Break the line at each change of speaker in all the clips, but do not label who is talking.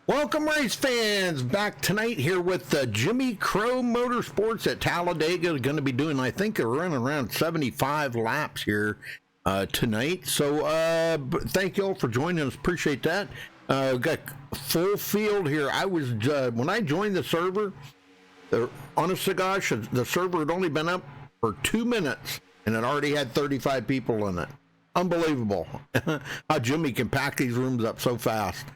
Welcome, race fans, back tonight here with Jimmy Crow Motorsports at Talladega. Going to be doing, I think, they're running around 75 laps here tonight. So thank you all for joining us. Appreciate that. Got full field here. I was when I joined the server, honest to gosh, the server had only been up for 2 minutes and it already had 35 people in it. Unbelievable how Jimmy can pack these rooms up so fast.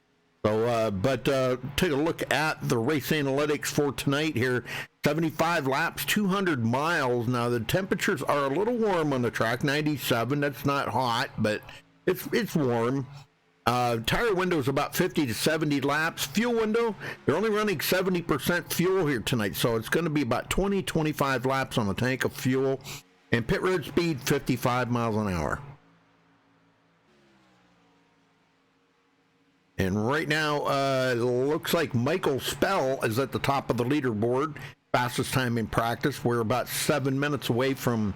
So, take a look at the race analytics for tonight here. 75 laps, 200 miles. Now, the temperatures are a little warm on the track, 97. That's not hot, but it's warm. Tire window is about 50 to 70 laps. Fuel window, they're only running 70% fuel here tonight, so it's going to be about 20, 25 laps on a tank of fuel. And pit road speed, 55 miles an hour. And right now, it looks like Michael Spell is at the top of the leaderboard. Fastest time in practice. We're about 7 minutes away from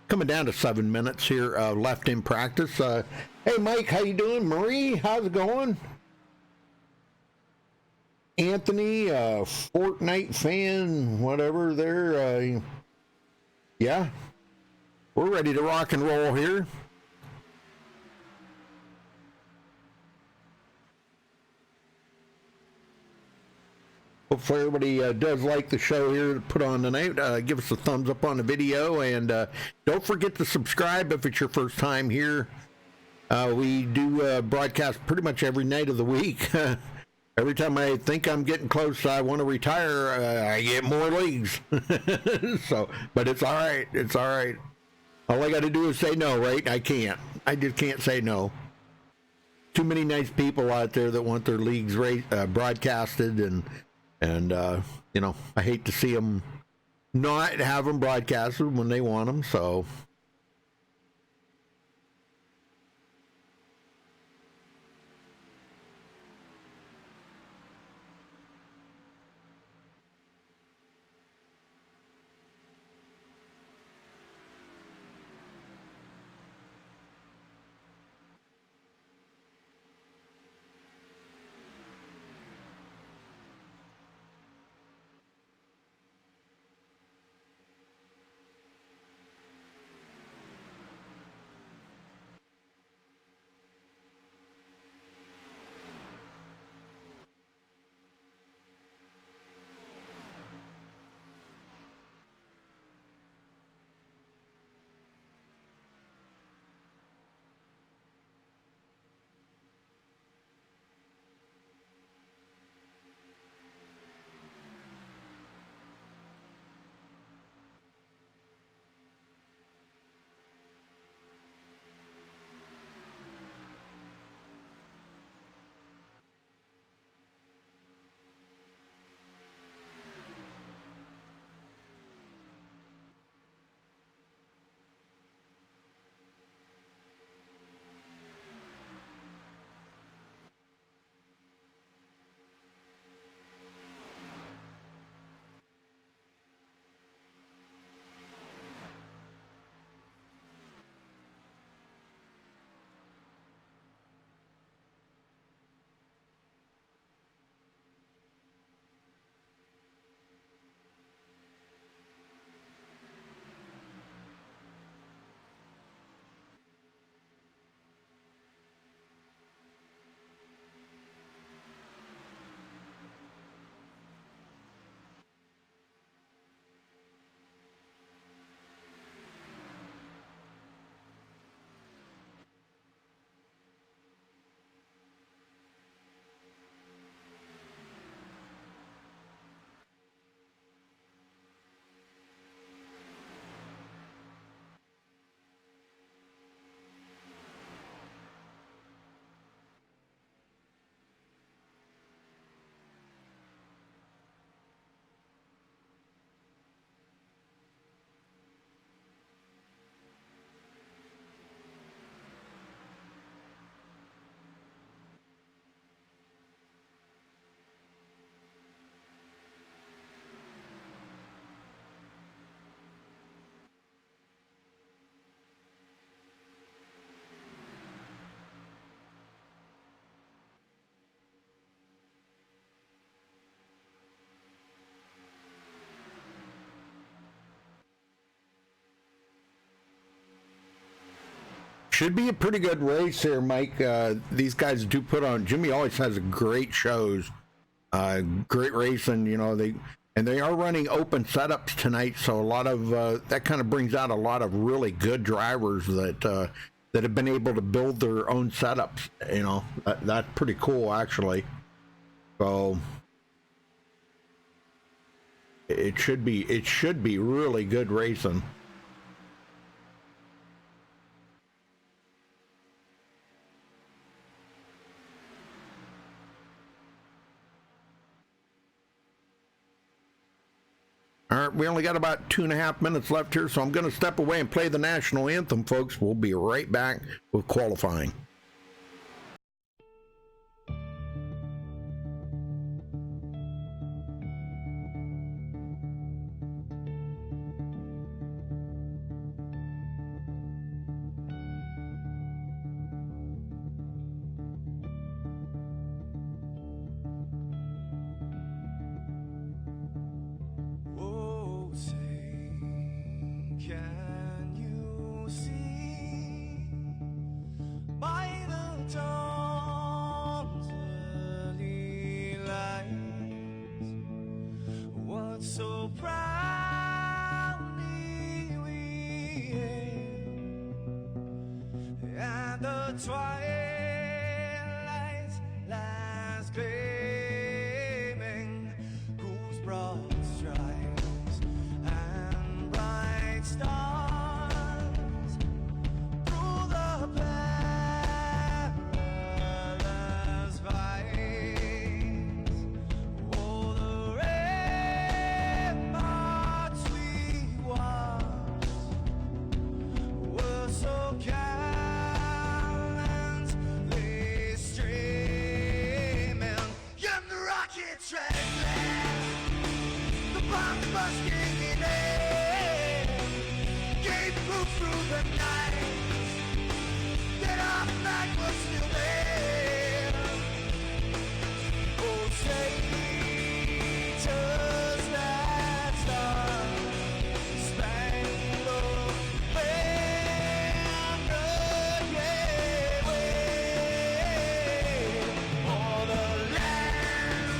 coming down to 7 minutes here left in practice. Hey, Mike, how you doing? Marie, how's it going? Anthony, Fortnite fan, whatever there. Yeah, we're ready to rock and roll here. Hopefully everybody does like the show here to put on tonight. Give us a thumbs up on the video, and don't forget to subscribe if it's your first time here. We do broadcast pretty much every night of the week. Every time I think I'm getting close, I want to retire, I get more leagues. So, but it's all right. It's all right. All I got to do is say no, right? I can't. I just can't say no. Too many nice people out there that want their leagues broadcasted, and you know, I hate to see them not have them broadcasted when they want them. So Should be a pretty good race here, Mike. These guys do put on. Jimmy always has great shows, great racing. You know, they are running open setups tonight, so a lot of that kind of brings out a lot of really good drivers that have been able to build their own setups. You know, that's pretty cool actually. So it should be really good racing. All right, we only got about 2.5 minutes left here, so I'm going to step away and play the national anthem, folks. We'll be right back with qualifying.
So proudly we hailed, and the twilight's last gleaming, whose broad stripes and bright stars through the perilous fights, oh, the were so gallantly streaming, and the rocket train, the bombs bursting in air, gave proof through the night that our flag was still there. Oh, say, does that star-spangled banner yet wave o'er the land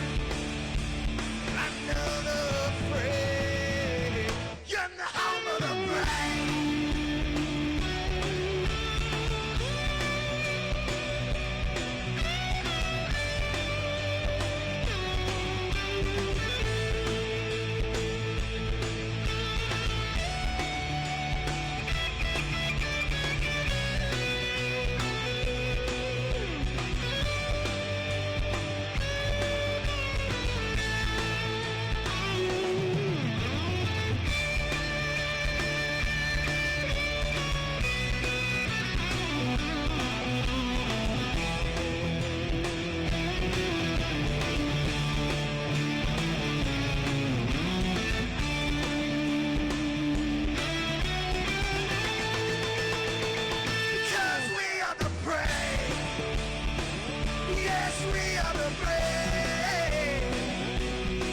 under the frame, and the home of the brave? Because we are the brave. Yes, we are the brave.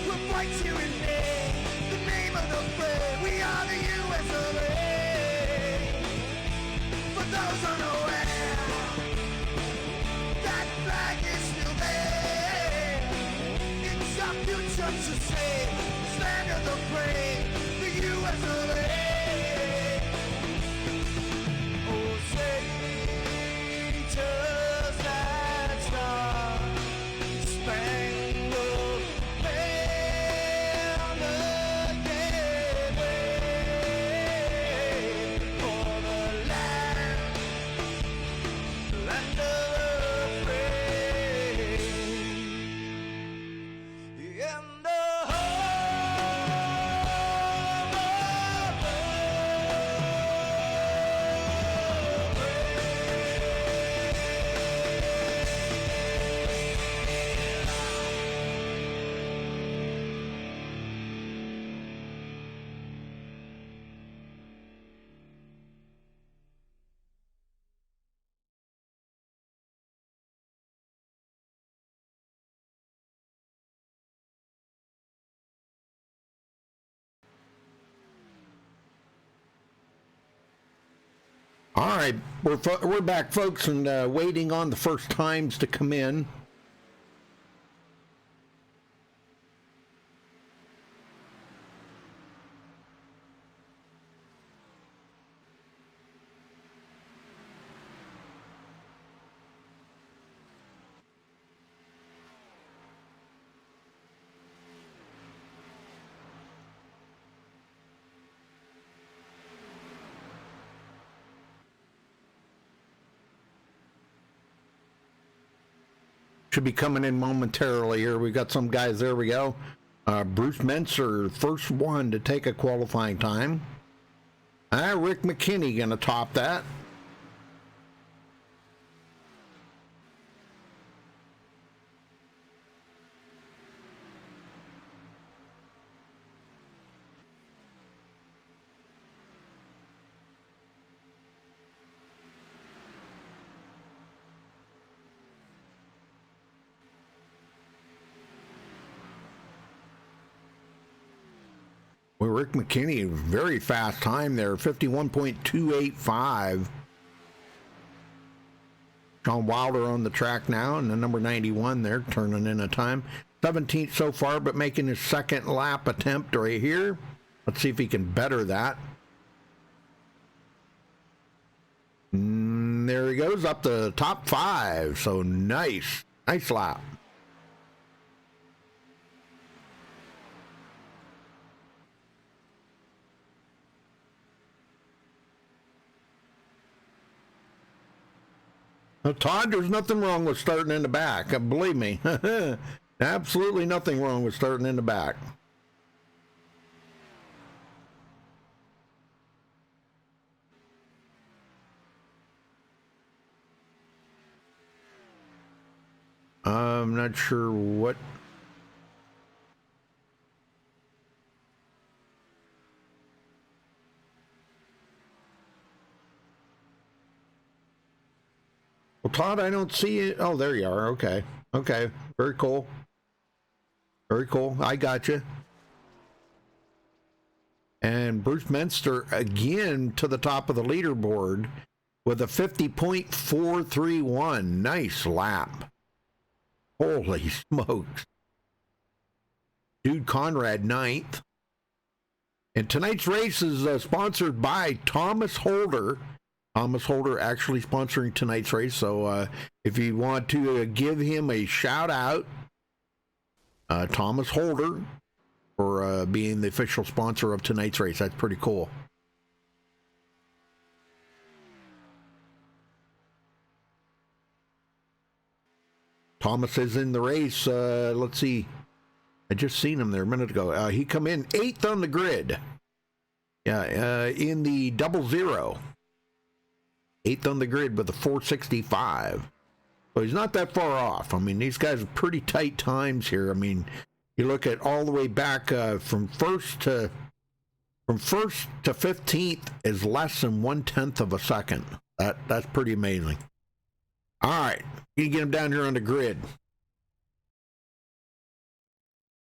We'll fight you in name, the name of the brave. We are the US of A. For those unaware, that flag is still there. It's our future to save, stand of the brave, the US of A. Oh, say, does that star-spangled banner yet wave o'er the land of the free, and the
All right, we're back, folks, and waiting on the first times to come in. Should be coming in momentarily here. We got some guys. There we go. Bruce Menser, first one to take a qualifying time. Rick McKinney going to top that. Well, Rick McKinney, very fast time there, 51.285. Sean Wilder on the track now, and the number 91 there, turning in a time. 17th so far, but making his second lap attempt right here. Let's see if he can better that. There he goes, up to top 5, so nice. Nice lap. Now, Todd, there's nothing wrong with starting in the back. Believe me. Absolutely nothing wrong with starting in the back. I'm not sure what... Well, Todd, I don't see it. Oh, there you are. Okay. Okay. Very cool. Very cool. I got you. And Bruce Menster again to the top of the leaderboard with a 50.431. Nice lap. Holy smokes. Dude Conrad, 9th. And tonight's race is sponsored by Thomas Holder. Thomas Holder actually sponsoring tonight's race. So if you want to give him a shout out, Thomas Holder, for being the official sponsor of tonight's race. That's pretty cool. Thomas is in the race. Let's see. I just seen him there a minute ago. He come in 8th on the grid. Yeah, in the 00. 8th on the grid with a 465. So he's not that far off. I mean, these guys are pretty tight times here. I mean, you look at all the way back from first to 15th is less than 1/10 of a second. That's pretty amazing. All right, you get him down here on the grid.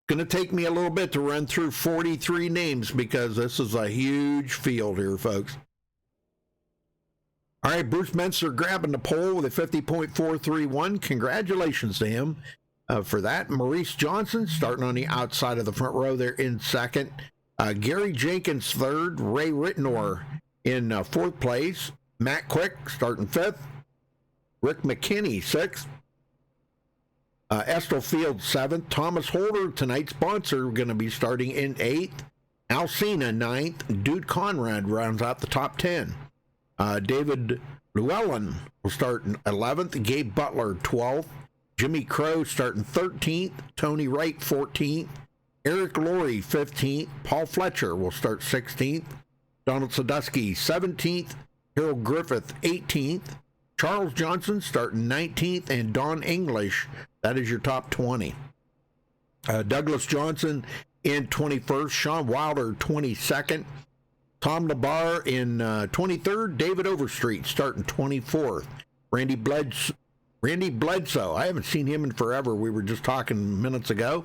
Going to take me a little bit to run through 43 names because this is a huge field here, folks. All right, Bruce Menser grabbing the pole with a 50.431. Congratulations to him for that. Maurice Johnson starting on the outside of the front row there in second. Gary Jenkins third. Ray Rittenor in fourth place. Matt Quick starting fifth. Rick McKinney sixth. Estel Field seventh. Thomas Holder, tonight's sponsor, going to be starting in eighth. Alcina ninth. Dude Conrad rounds out the top 10. David Llewellyn will start in 11th. Gabe Butler, 12th. Jimmy Crow starting 13th. Tony Wright, 14th. Eric Laurie, 15th. Paul Fletcher will start 16th. Donald Sadusky, 17th. Harold Griffith, 18th. Charles Johnson starting 19th. And Don English, that is your top 20. Douglas Johnson in 21st. Sean Wilder, 22nd. Tom LaBar in 23rd. David Overstreet starting 24th. Randy Bledsoe. I haven't seen him in forever. We were just talking minutes ago.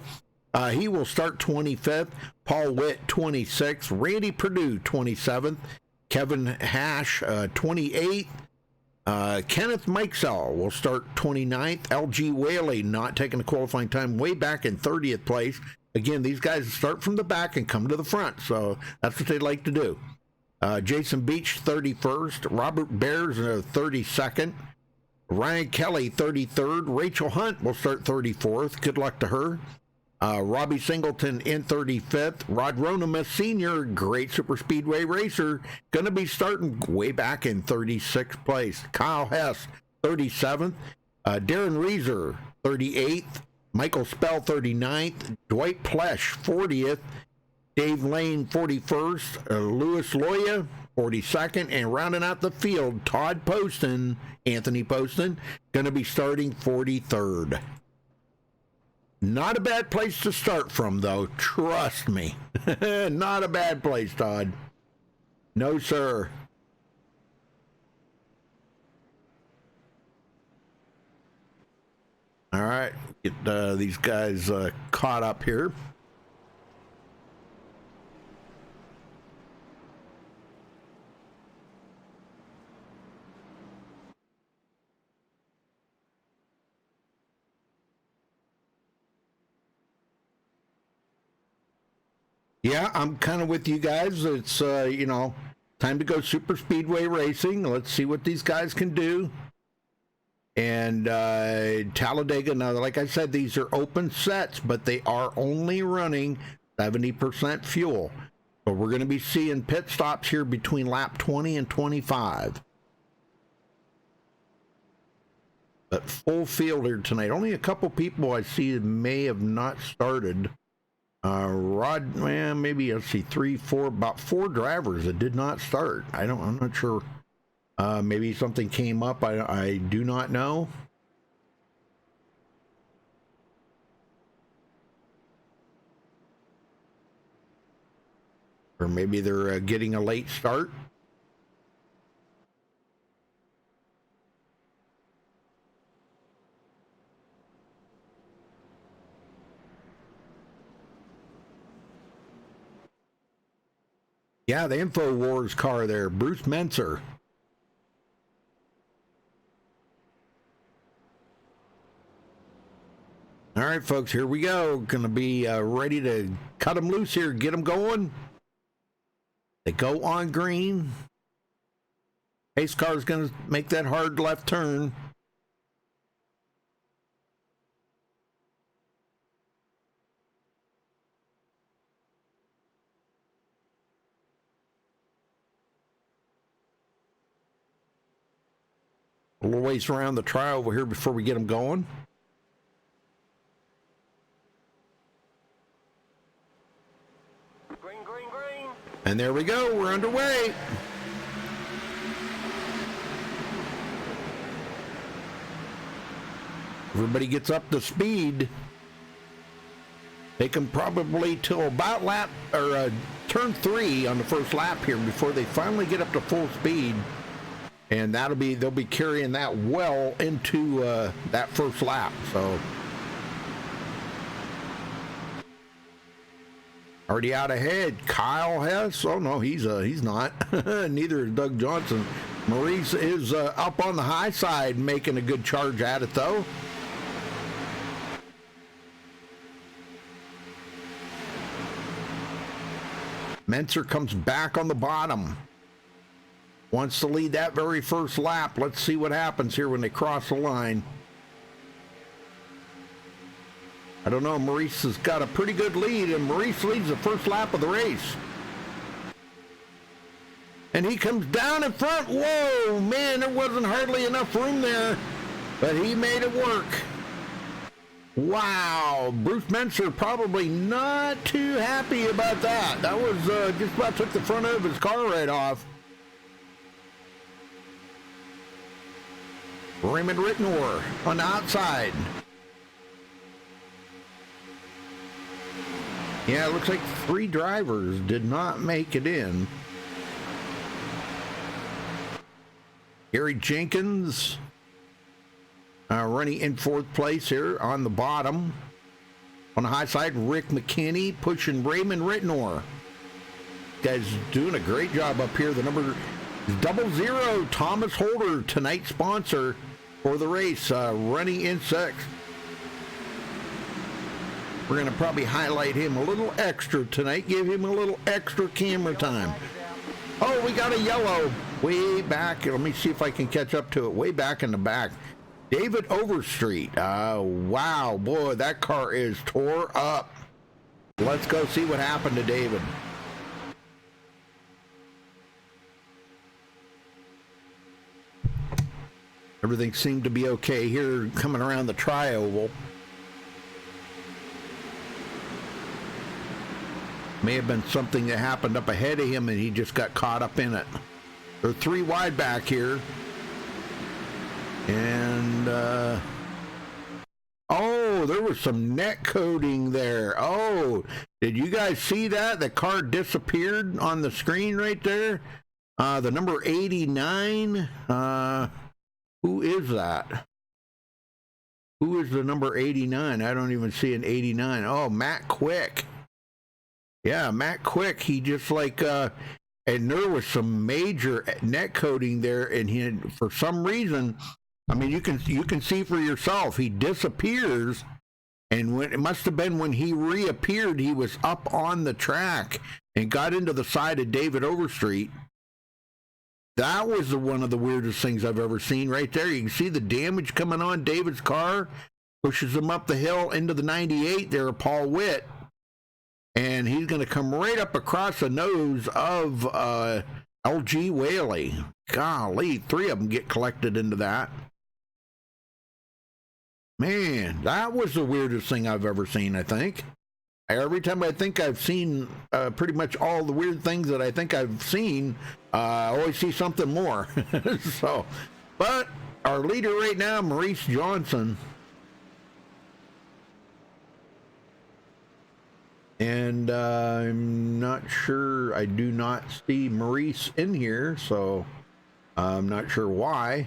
He will start 25th. Paul Witt, 26th. Randy Perdue, 27th. Kevin Hash, 28th. Kenneth Mikesell will start 29th. LG Whaley not taking the qualifying time, way back in 30th place. Again, these guys start from the back and come to the front, so that's what they like to do. Jason Beach, 31st. Robert Bears, 32nd. Ryan Kelly, 33rd. Rachel Hunt will start 34th. Good luck to her. Robbie Singleton in 35th. Rod Ronemus Sr., great super speedway racer, going to be starting way back in 36th place. Kyle Hess, 37th. Darren Reeser, 38th. Michael Spell, 39th. Dwight Plesh, 40th. Dave Lane, 41st. Louis Loya, 42nd. And rounding out the field, Todd Poston, Anthony Poston, going to be starting 43rd. Not a bad place to start from, though. Trust me. Not a bad place, Todd. No, sir. All right. Get these guys caught up here. Yeah, I'm kind of with you guys. It's, you know, time to go super speedway racing. Let's see what these guys can do. And Talladega, now, like I said, these are open sets, but they are only running 70% fuel. So we're going to be seeing pit stops here between lap 20 and 25. But full field here tonight. Only a couple people I see may have not started. Rod, well, maybe let's see, about four drivers that did not start. I'm not sure. Maybe something came up. I do not know. Or maybe they're getting a late start. Yeah, the InfoWars car there, Bruce Menser. All right, folks, here we go. Going to be ready to cut them loose here, get them going. They go on green. Pace car is going to make that hard left turn. A little ways around the try over here before we get them going.
Green, green, green.
And there we go. We're underway. Everybody gets up to speed. Take them probably till about lap or turn 3 on the first lap here before they finally get up to full speed. And they'll be carrying that well into that first lap. So already out ahead, Kyle Hess. Oh no, he's not. Neither is Doug Johnson. Maurice is up on the high side, making a good charge at it though. Menser comes back on the bottom. Wants to lead that very first lap. Let's see what happens here when they cross the line. I don't know. Maurice has got a pretty good lead, and Maurice leads the first lap of the race. And he comes down in front. Whoa, man, there wasn't hardly enough room there, but he made it work. Wow, Bruce Menser probably not too happy about that. That was just about took the front of his car right off. Raymond Rittenor on the outside. Yeah, it looks like 3 drivers did not make it in. Gary Jenkins running in 4th place here on the bottom. On the high side, Rick McKinney pushing Raymond Rittenor. guy's doing a great job up here. The number 00, Thomas Holder, tonight's sponsor for the race, running in sixth. We're going to probably highlight him a little extra tonight, give him a little extra camera time. Oh, we got a yellow way back. Let me see if I can catch up to it. Way back in the back. David Overstreet. Wow, boy, that car is tore up. Let's go see what happened to David. Everything seemed to be okay here coming around the tri-oval. May have been something that happened up ahead of him and he just got caught up in it. They're 3 wide back here. And, oh, there was some net coating there. Oh, did you guys see that? The car disappeared on the screen right there. The number 89. Who is that? Who is the number 89? I don't even see an 89. Oh, Matt Quick. Yeah, Matt Quick. He just like, and there was some major net coating there, and he, for some reason, I mean, you can see for yourself. He disappears, and when it must have been when he reappeared, he was up on the track and got into the side of David Overstreet. That was one of the weirdest things I've ever seen right there. You can see the damage coming on David's car, pushes him up the hill into the 98 there, Paul Witt, and he's going to come right up across the nose of LG Whaley. Golly, 3 of them get collected into that. Man, that was the weirdest thing I've ever seen, I think. Every time I think I've seen pretty much all the weird things that I think I've seen, I always see something more. So, but our leader right now, Maurice Johnson. And I'm not sure, I do not see Maurice in here, so I'm not sure why.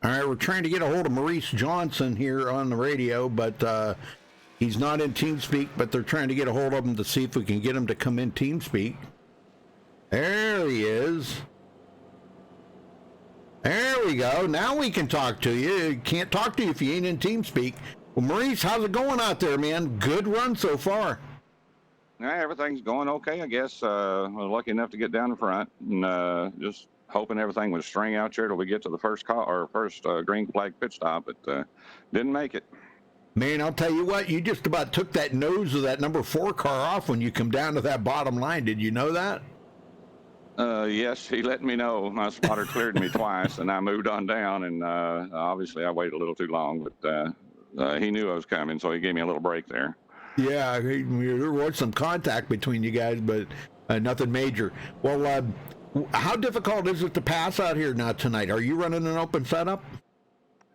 All right, we're trying to get a hold of Maurice Johnson here on the radio, but he's not in TeamSpeak, but they're trying to get a hold of him to see if we can get him to come in TeamSpeak. There he is. There we go. Now we can talk to you. Can't talk to you if you ain't in TeamSpeak. Well, Maurice, how's it going out there, man? Good run so far.
Yeah, everything's going okay, I guess. I was lucky enough to get down in front, and just hoping everything would string out here till we get to the first green flag pit stop, but didn't make it.
Man, I'll tell you what, you just about took that nose of that number 4 car off when you come down to that bottom line. Did you know that?
Yes, he let me know. My spotter cleared me twice, and I moved on down, and obviously I waited a little too long, but he knew I was coming, so he gave me a little break there. Yeah,
there was some contact between you guys, but nothing major. Well, how difficult is it to pass out here now tonight? Are you running an open setup?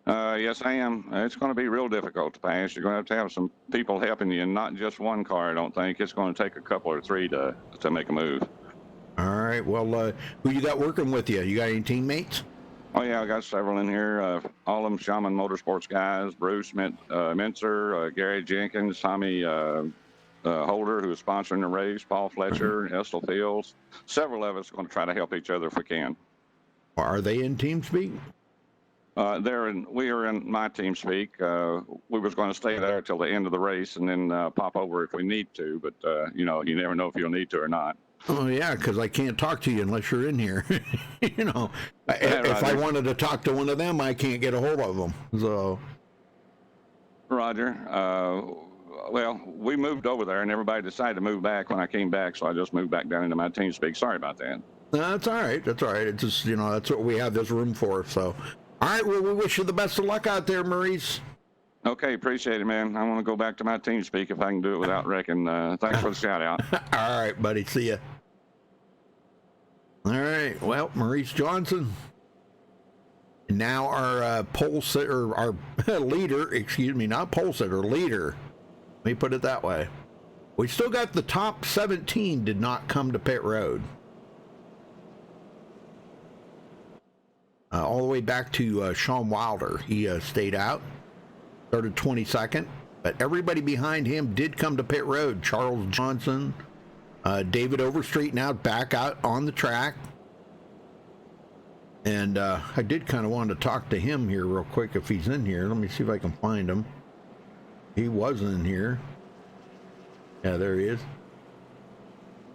Yes, I am. It's going to be real difficult to pass. You're going to have some people helping you, and not just one car, I don't think. It's going to take a couple or 3 to make a move. All
right. Well, who you got working with you? You got any teammates?
Oh, yeah, I got several in here. All of them Shaman Motorsports guys, Bruce Mintzer, Gary Jenkins, Tommy Holder, who is sponsoring the race, Paul Fletcher, Estel Fields. Several of us are going to try to help each other if we can.
Are they in TeamSpeak?
We are in my TeamSpeak. We was going to stay there till the end of the race and then pop over if we need to, but you never know if you'll need to or not.
Oh, yeah, because I can't talk to you unless you're in here. If I wanted to talk to one of them, I can't get a hold of them. So,
Roger. Well, we moved over there, and everybody decided to move back when I came back, so I just moved back down into my TeamSpeak. Sorry about that.
No, that's all right. That's all right. It's just, you know, that's what we have this room for. So, all right. Well, we wish you the best of luck out there, Maurice.
Okay, appreciate it, man. I want to go back to my TeamSpeak if I can do it without wrecking. Thanks for the shout out.
All right, buddy. See ya. All right. Well, Maurice Johnson. Now our pole sitter, our leader, excuse me, not pole sitter, leader. Let me put it that way. We still got the top 17 did not come to pit road. All the way back to Sean Wilder. He stayed out, started 22nd, but everybody behind him did come to pit road. Charles Johnson, David Overstreet now back out on the track. And I did kind of want to talk to him here real quick if he's in here. Let me see if I can find him. He was in here. Yeah, there he is.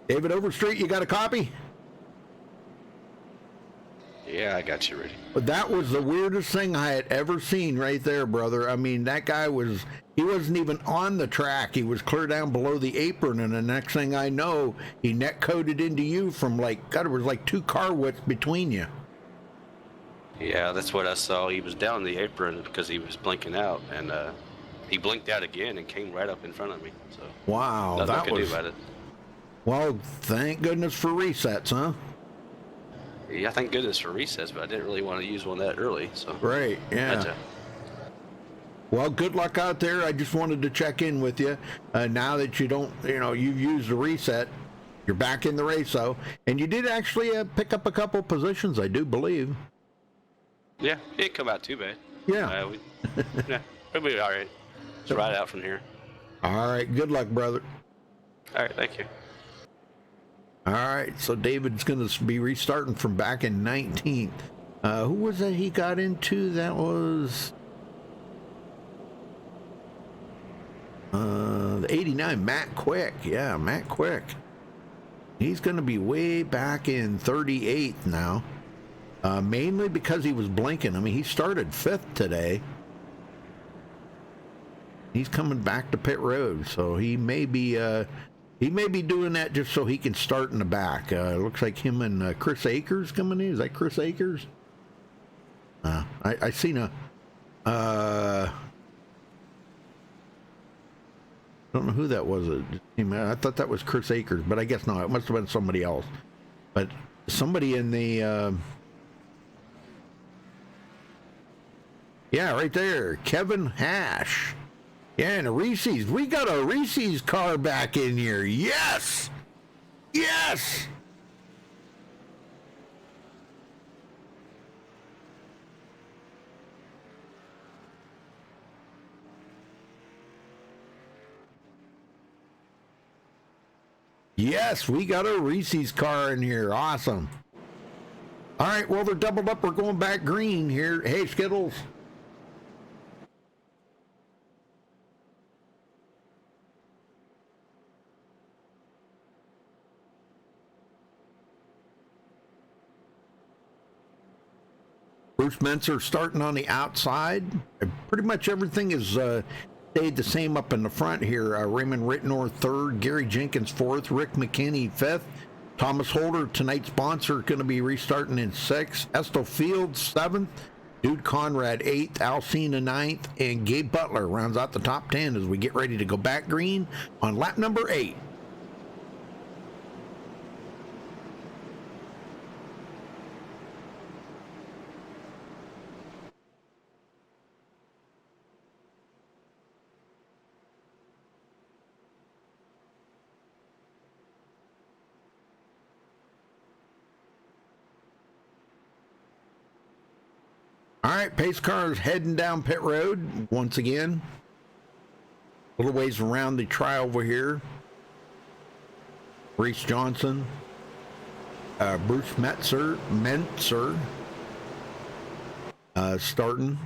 David Overstreet, you got a copy?
Yeah, I got you ready.
But that was the weirdest thing I had ever seen right there, brother. I mean, that guy he wasn't even on the track. He was clear down below the apron, and the next thing I know, he net coded into you from God, it was like 2 car widths between you.
Yeah, that's what I saw. He was down the apron because he was blinking out, and he blinked out again and came right up in front of me. So
wow,
nothing I
that
could
was.
do about it.
Well, thank goodness for resets, huh?
Yeah, thank goodness for resets, but I didn't really want to use one that early. So
right, yeah. Well, good luck out there. I just wanted to check in with you. Now that you've used the reset, you're back in the race, though, and you did actually pick up a couple positions, I do believe.
Yeah, it didn't come out too bad.
Yeah.
We'll be all right. Just ride out from here.
All right, good luck, brother.
All right, thank you.
All right, so David's going to be restarting from back in 19th. Who was that he got into? That was the 89, Matt Quick. Yeah, Matt Quick. He's going to be way back in 38th now, mainly because he was blinking. I mean, he started 5th today. He's coming back to pit road, so he may be doing that just so he can start in the back. Looks like him and Chris Akers coming in. Is that Chris Akers? I seen a. Don't know who that was. I thought that was Chris Akers, but I guess not. It must have been somebody else. But somebody in the. Yeah, right there, Kevin Hash. Yeah, and a Reese's. We got a Reese's car back in here. Yes! Yes! Yes, we got a Reese's car in here. Awesome. All right, well, they're doubled up. We're going back green here. Hey, Skittles. Bruce Menser starting on the outside. Pretty much everything is stayed the same up in the front here. Raymond Rittenor 3rd, Gary Jenkins 4th, Rick McKinney 5th, Thomas Holder, tonight's sponsor, going to be restarting in 6th, Estel Fields 7th, Dude Conrad 8th, Alcina 9th, and Gabe Butler rounds out the top 10 as we get ready to go back green on lap number 8. All right, pace cars heading down pit road once again. A little ways around the tri over here. Reese Johnson, Bruce Menser, starting.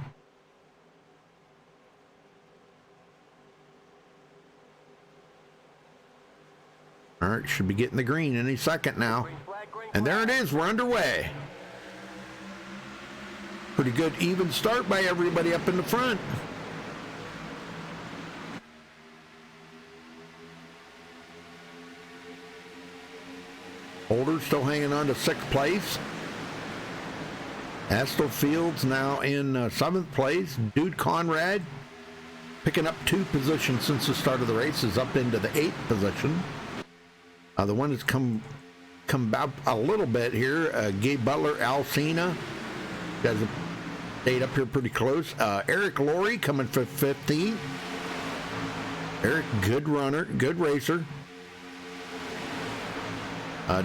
All right, should be getting the green any second now. And there it is, we're underway. Pretty good even start by everybody up in the front. Holder still hanging on to 6th place. Estel Fields now in 7th place. Dude Conrad picking up 2 positions since the start of the race, is up into the 8th position. The one that's come up a little bit here, Gabe Butler, Alcina, guys have stayed up here pretty close. Eric Laurie coming for 15th. Eric, good runner, good racer.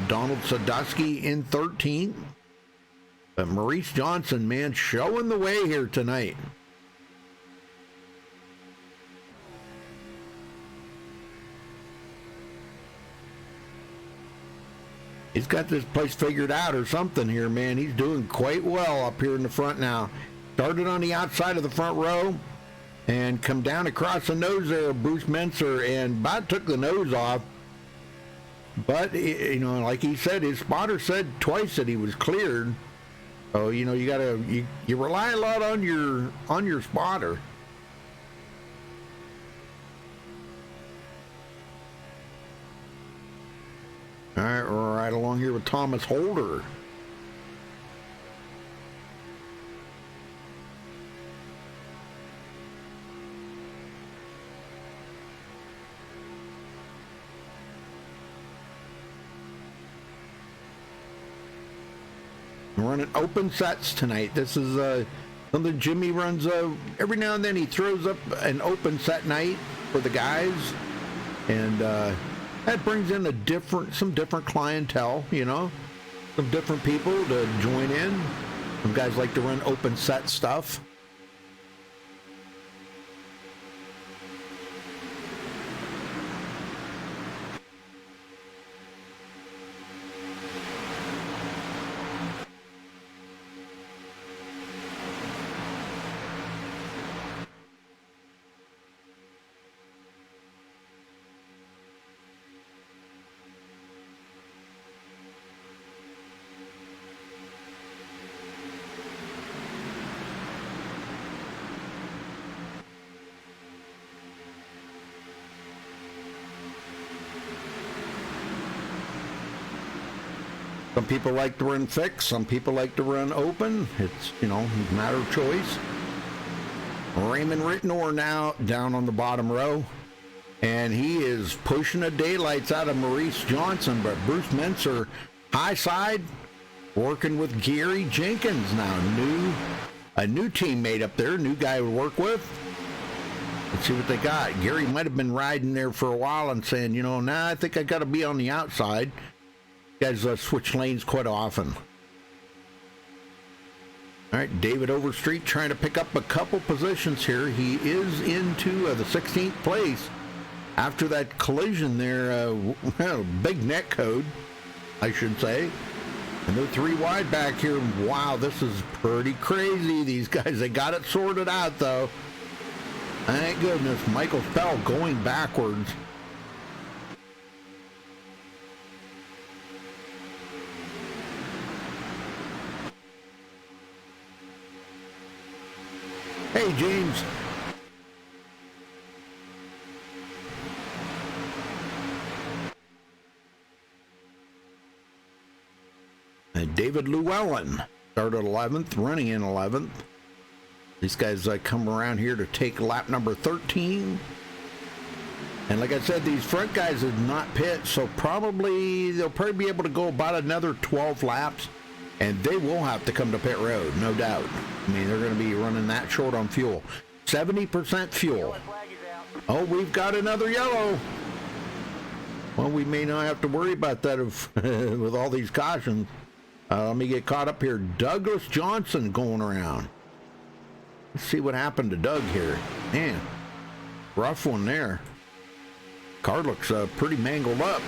Donald Sadusky in 13th. But Maurice Johnson, man, showing the way here tonight. He's got this place figured out or something here, man. He's doing quite well up here in the front now. Started on the outside of the front row and come down across the nose there of Bruce Menser and about took the nose off. But, you know, like he said, his spotter said twice that he was cleared. So, you know, you rely a lot on your spotter. All right, we're right along here with Thomas Holder. We're running open sets tonight. This is something Jimmy runs every now and then. He throws up an open set night for the guys, and that brings in some different clientele, you know, some different people to join in. Some guys like to run open set stuff. Some people like to run fixed, some people like to run open. It's, you know, a matter of choice. Raymond Rittenor now down on the bottom row. And he is pushing the daylights out of Maurice Johnson, but Bruce Menser, high side, working with Gary Jenkins now. A new teammate up there, new guy to work with. Let's see what they got. Gary might have been riding there for a while and saying, you know, I think I got to be on the outside. Guys switch lanes quite often. All right, David Overstreet trying to pick up a couple positions here. He is into the 16th place after that collision there. Big net code, I should say. And they're 3 wide back here. Wow, this is pretty crazy. These guys, they got it sorted out, though. Thank goodness. Michael Fell going backwards. Hey, James. David Llewellyn started 11th, running in 11th. These guys come around here to take lap number 13. And like I said, these front guys did not pit, so they'll probably be able to go about another 12 laps. And they will have to come to pit road, no doubt. I mean, they're going to be running that short on fuel. 70% fuel. Oh, we've got another yellow. Well, we may not have to worry about that with all these cautions. Let me get caught up here. Douglas Johnson going around. Let's see what happened to Doug here. Man, rough one there. Car looks pretty mangled up.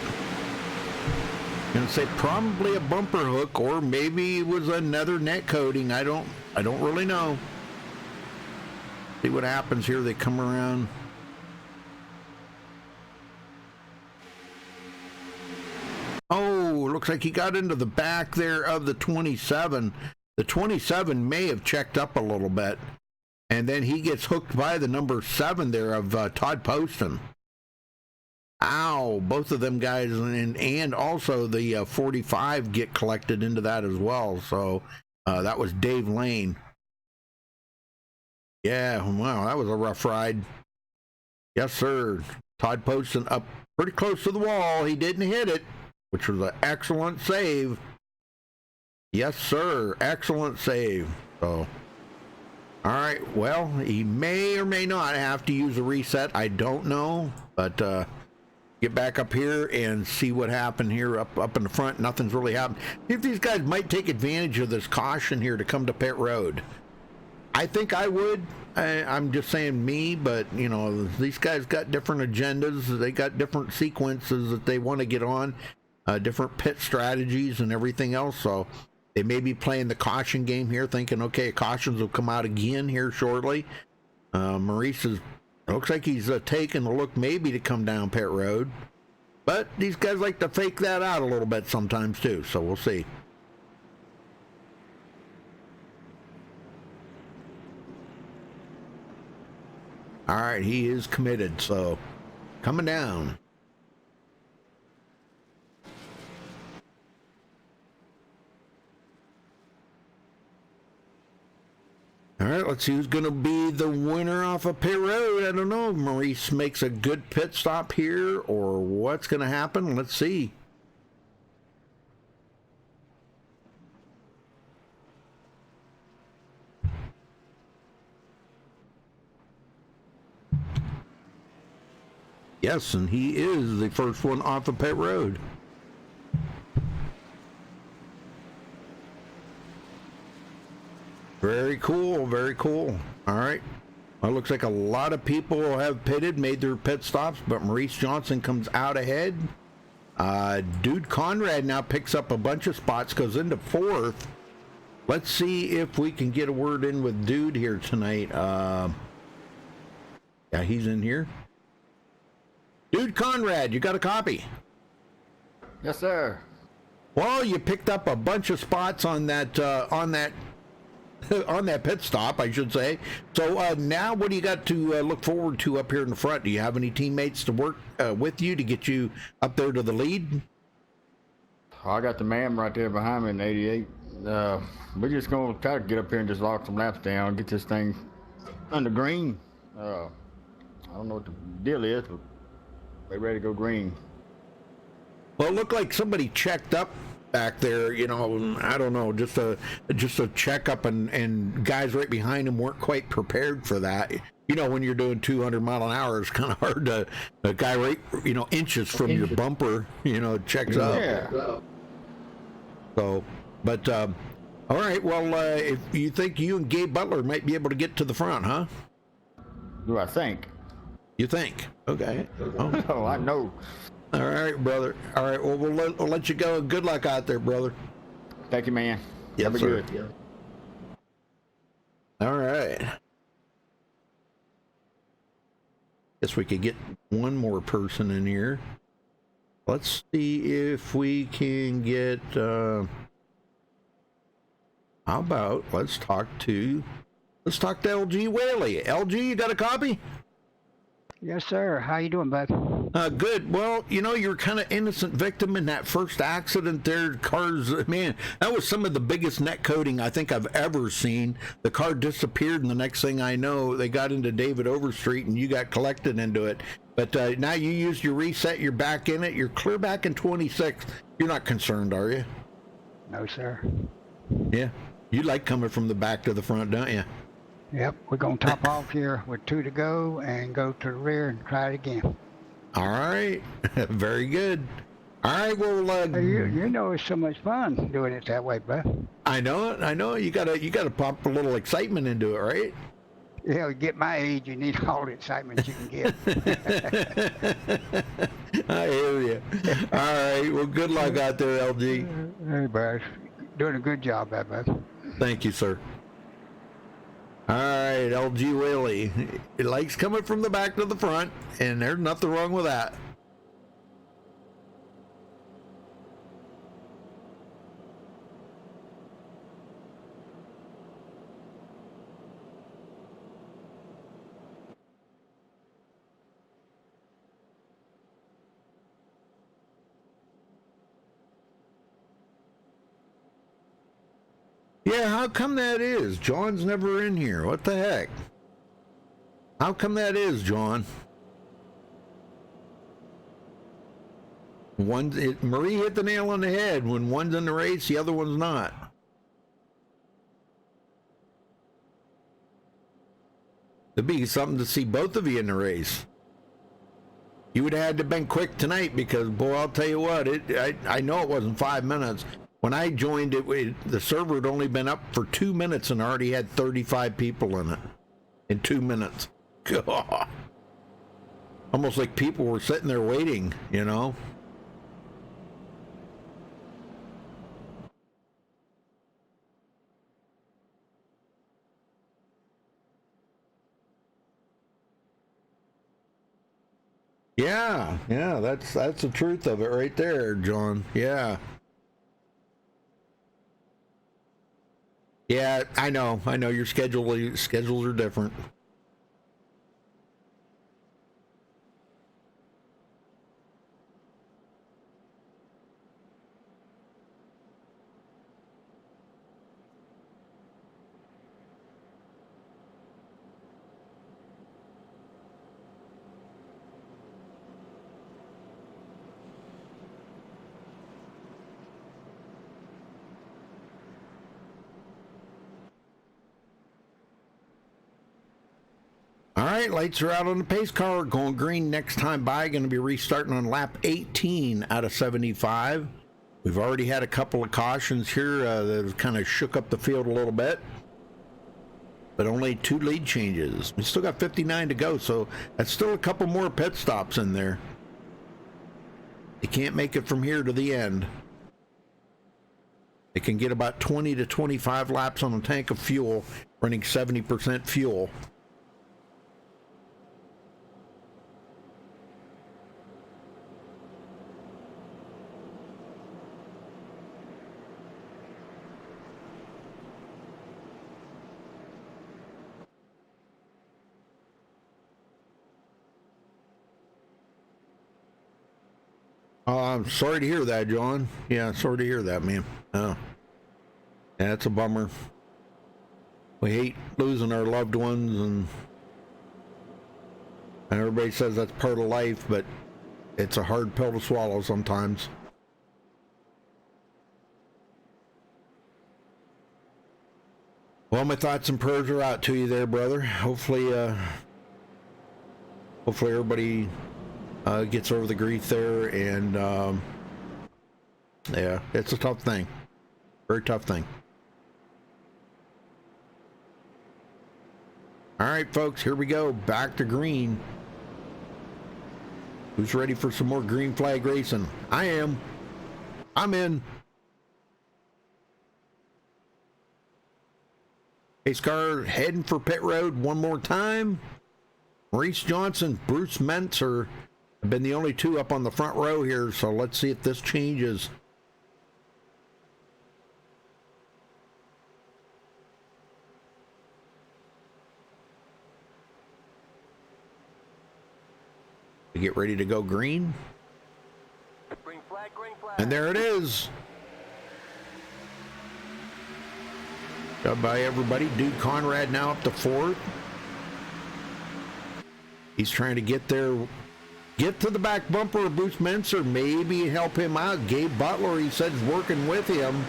Gonna say probably a bumper hook, or maybe it was another net coating. I don't really know. See what happens here. They come around. Oh, looks like he got into the back there of the 27. The 27 may have checked up a little bit, and then he gets hooked by the number 7 there of Todd Poston. Ow, both of them guys, and also the 45 get collected into that as well. So that was Dave Lane. Yeah, wow, that was a rough ride. Yes, sir. Todd Poston up pretty close to the wall. He didn't hit it, which was an excellent save. Yes, sir. Excellent save. So, all right. Well, he may or may not have to use a reset. I don't know, but get back up here and see what happened here up in the front. Nothing's really happened. If these guys might take advantage of this caution here to come to pit road, I think I would. I'm just saying me, but you know, these guys got different agendas. They got different sequences that they want to get on, different pit strategies and everything else. So they may be playing the caution game here, thinking, okay, cautions will come out again here shortly. Maurice looks like he's taking a look maybe to come down pit road, but these guys like to fake that out a little bit sometimes too. So we'll see. All right, he is committed, so coming down. All right, let's see who's going to be the winner off of pit road. I don't know if Maurice makes a good pit stop here or what's going to happen. Let's see. Yes, and he is the first one off of pit road. Very cool, very cool. All right. Well, it looks like a lot of people have pitted, made their pit stops, but Maurice Johnson comes out ahead. Dude Conrad now picks up a bunch of spots, goes into fourth. Let's see if we can get a word in with Dude here tonight. Yeah, he's in here. Dude Conrad, you got a copy?
Yes, sir.
Well, you picked up a bunch of spots on that on that pit stop, I should say. So now what do you got to look forward to up here in the front? Do you have any teammates to work with you to get you up there to the lead?
I got the man right there behind me in 88. We're just going to try to get up here and just lock some laps down, get this thing under green. I don't know what the deal is, but we're ready to go green.
Well, it looked like somebody checked up back there, you know, I don't know, just a checkup, and guys right behind him weren't quite prepared for that. You know, when you're doing 200 mile an hour, it's kind of hard to, a guy right, you know, inches from your bumper, you know, checks up.
Yeah.
So, but, all right, well, if you think you and Gabe Butler might be able to get to the front, huh?
Do I think?
You think? Okay. Oh.
Oh, I know.
All right, brother. All right, well, we'll let you go. Good luck out there, brother.
Thank you, man.
Yes,
Have a
sir.
good.
All right. Guess we could get one more person in here. Let's see if we can get, how about, let's talk to LG Whaley. LG, you got a copy?
Yes, sir. How you doing, bud?
Good. Well, you know, you're kind of innocent victim in that first accident there. Cars, man, that was some of the biggest net coding I think I've ever seen. The car disappeared, and the next thing I know, they got into David Overstreet, and you got collected into it. But now you used your reset, you're back in it, you're clear back in 26. You're not concerned, are you?
No, sir.
Yeah. You like coming from the back to the front, don't you?
Yep, we're going to top off here with 2 to go and go to the rear and try it again.
All right. Very good. All right, well,
You know it's so much fun doing it that way, bud.
I know it. I know it. You gotta pump a little excitement into it, right?
Yeah, at my age, you need all the excitement you can get.
I hear you. All right. Well, good luck out there, LG.
Hey, bud. Doing a good job, bud.
Thank you, sir. All right, LG Whaley. He likes coming from the back to the front, and there's nothing wrong with that. Yeah, how come that is? John's never in here. What the heck? How come that is, John? Marie hit the nail on the head. When one's in the race, the other one's not. It'd be something to see both of you in the race. You would have had to been quick tonight because, boy, I'll tell you what, I know it wasn't 5 minutes. When I joined the server had only been up for 2 minutes and already had 35 people in it in 2 minutes. God. Almost like people were sitting there waiting, you know? Yeah, that's the truth of it right there, John. Yeah. Yeah, I know your schedules are different. All right, lights are out on the pace car. Going green next time by. Going to be restarting on lap 18 out of 75. We've already had a couple of cautions here that have kind of shook up the field a little bit. But only 2 lead changes. We still got 59 to go, so that's still a couple more pit stops in there. You can't make it from here to the end. They can get about 20 to 25 laps on a tank of fuel, running 70% fuel. I'm sorry to hear that, John. Yeah, sorry to hear that, man. Yeah, it's a bummer. We hate losing our loved ones, and everybody says that's part of life, but it's a hard pill to swallow sometimes. Well, my thoughts and prayers are out to you there, brother. Hopefully everybody gets over the grief there, and yeah, it's a tough thing. Very tough thing. All right, folks, here we go. Back to green. Who's ready for some more green flag racing? I am. I'm in. Pace car heading for pit road one more time. Maurice Johnson, Bruce Mentzer have been the only 2 up on the front row here, so let's see if this changes. We get ready to go green.
Green flag, green flag.
And there it is. Job by everybody. Dude Conrad now up to 4th. He's trying to get there, get to the back bumper of Bruce Mentzer, maybe help him out. Gabe Butler, he said, is working with him.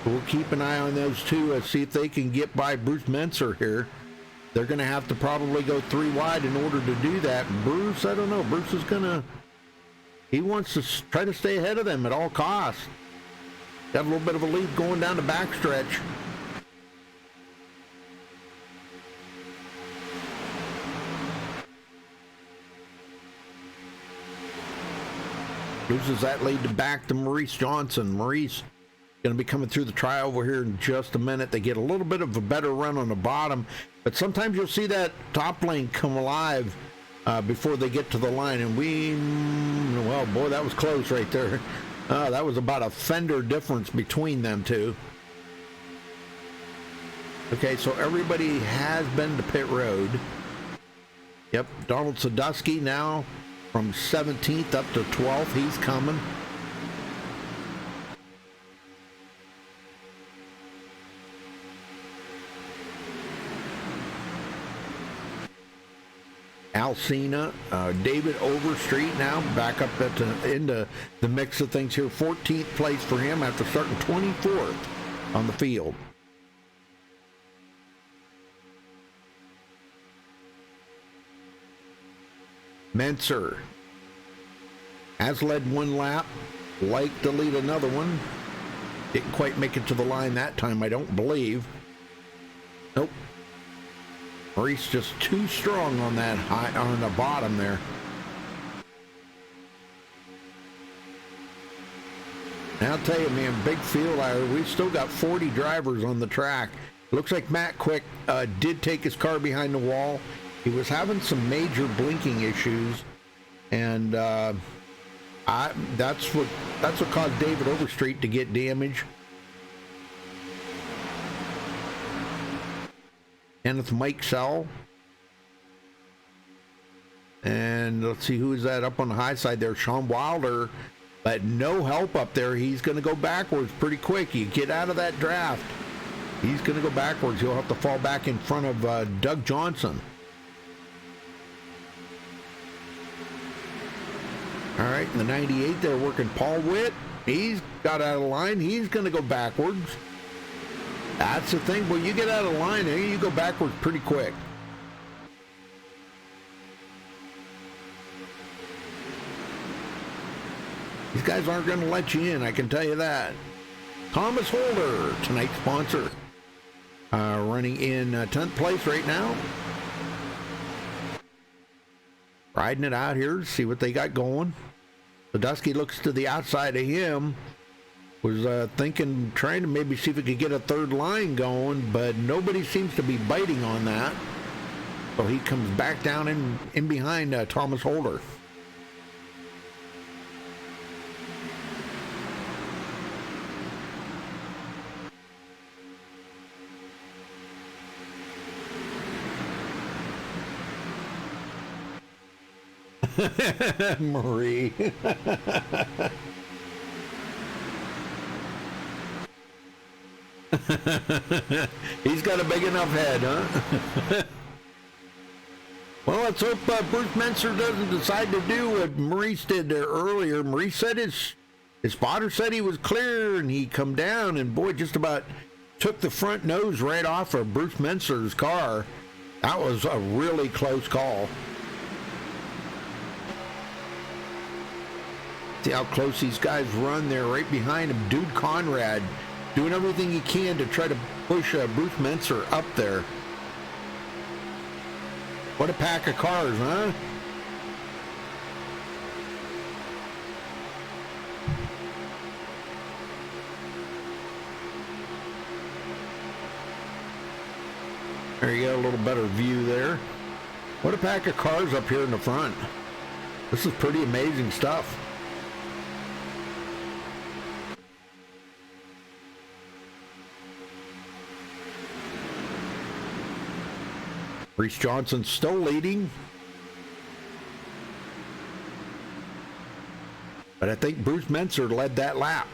We'll keep an eye on those 2 and see if they can get by Bruce Mentzer here. They're going to have to probably go 3 wide in order to do that. Bruce, I don't know. Bruce is going to, he wants to try to stay ahead of them at all costs. Got a little bit of a lead going down the backstretch. Loses that lead back to Maurice Johnson. Maurice going to be coming through the try over here in just a minute. They get a little bit of a better run on the bottom, but sometimes you'll see that top lane come alive before they get to the line, and well, boy, that was close right there. That was about a fender difference between them 2. Okay, so everybody has been to pit road. Yep, Donald Sadusky now from 17th up to 12th. He's coming. Alcina, David Overstreet now back up into the mix of things here. 14th place for him after starting 24th on the field. Menser has led one lap, like to lead another one. Didn't quite make it to the line that time, I don't believe. Nope. Maurice just too strong on that high, on the bottom there. And I'll tell you, man, big field hour. We've still got 40 drivers on the track. Looks like Matt Quick did take his car behind the wall. He was having some major blinking issues, and that's what caused David Overstreet to get damage. Kenneth Mike Sell. And let's see, who is that up on the high side there? Sean Wilder, but no help up there. He's going to go backwards pretty quick. You get out of that draft, he's going to go backwards. He'll have to fall back in front of Doug Johnson. All right, in the 98, they're working Paul Witt. He's got out of line. He's going to go backwards. That's the thing. Well, you get out of line there, you go backwards pretty quick. These guys aren't going to let you in, I can tell you that. Thomas Holder, tonight's sponsor, running in 10th place right now. Riding it out here, see what they got going. Sadusky looks to the outside of him. Was thinking, trying to maybe see if he could get a third line going, but nobody seems to be biting on that. So he comes back down in behind Thomas Holder. Marie. He's got a big enough head, huh? Well, let's hope Bruce Menser doesn't decide to do what Maurice did there earlier. Maurice said his spotter said he was clear, and he come down, and boy, just about took the front nose right off of Bruce Menser's car. That was a really close call. See how close these guys run there right behind him. Dude Conrad doing everything he can to try to push Bruce Menser up there. What a pack of cars, huh? There you go, a little better view there. What a pack of cars up here in the front. This is pretty amazing stuff. Reese Johnson still leading. But I think Bruce Menser led that lap.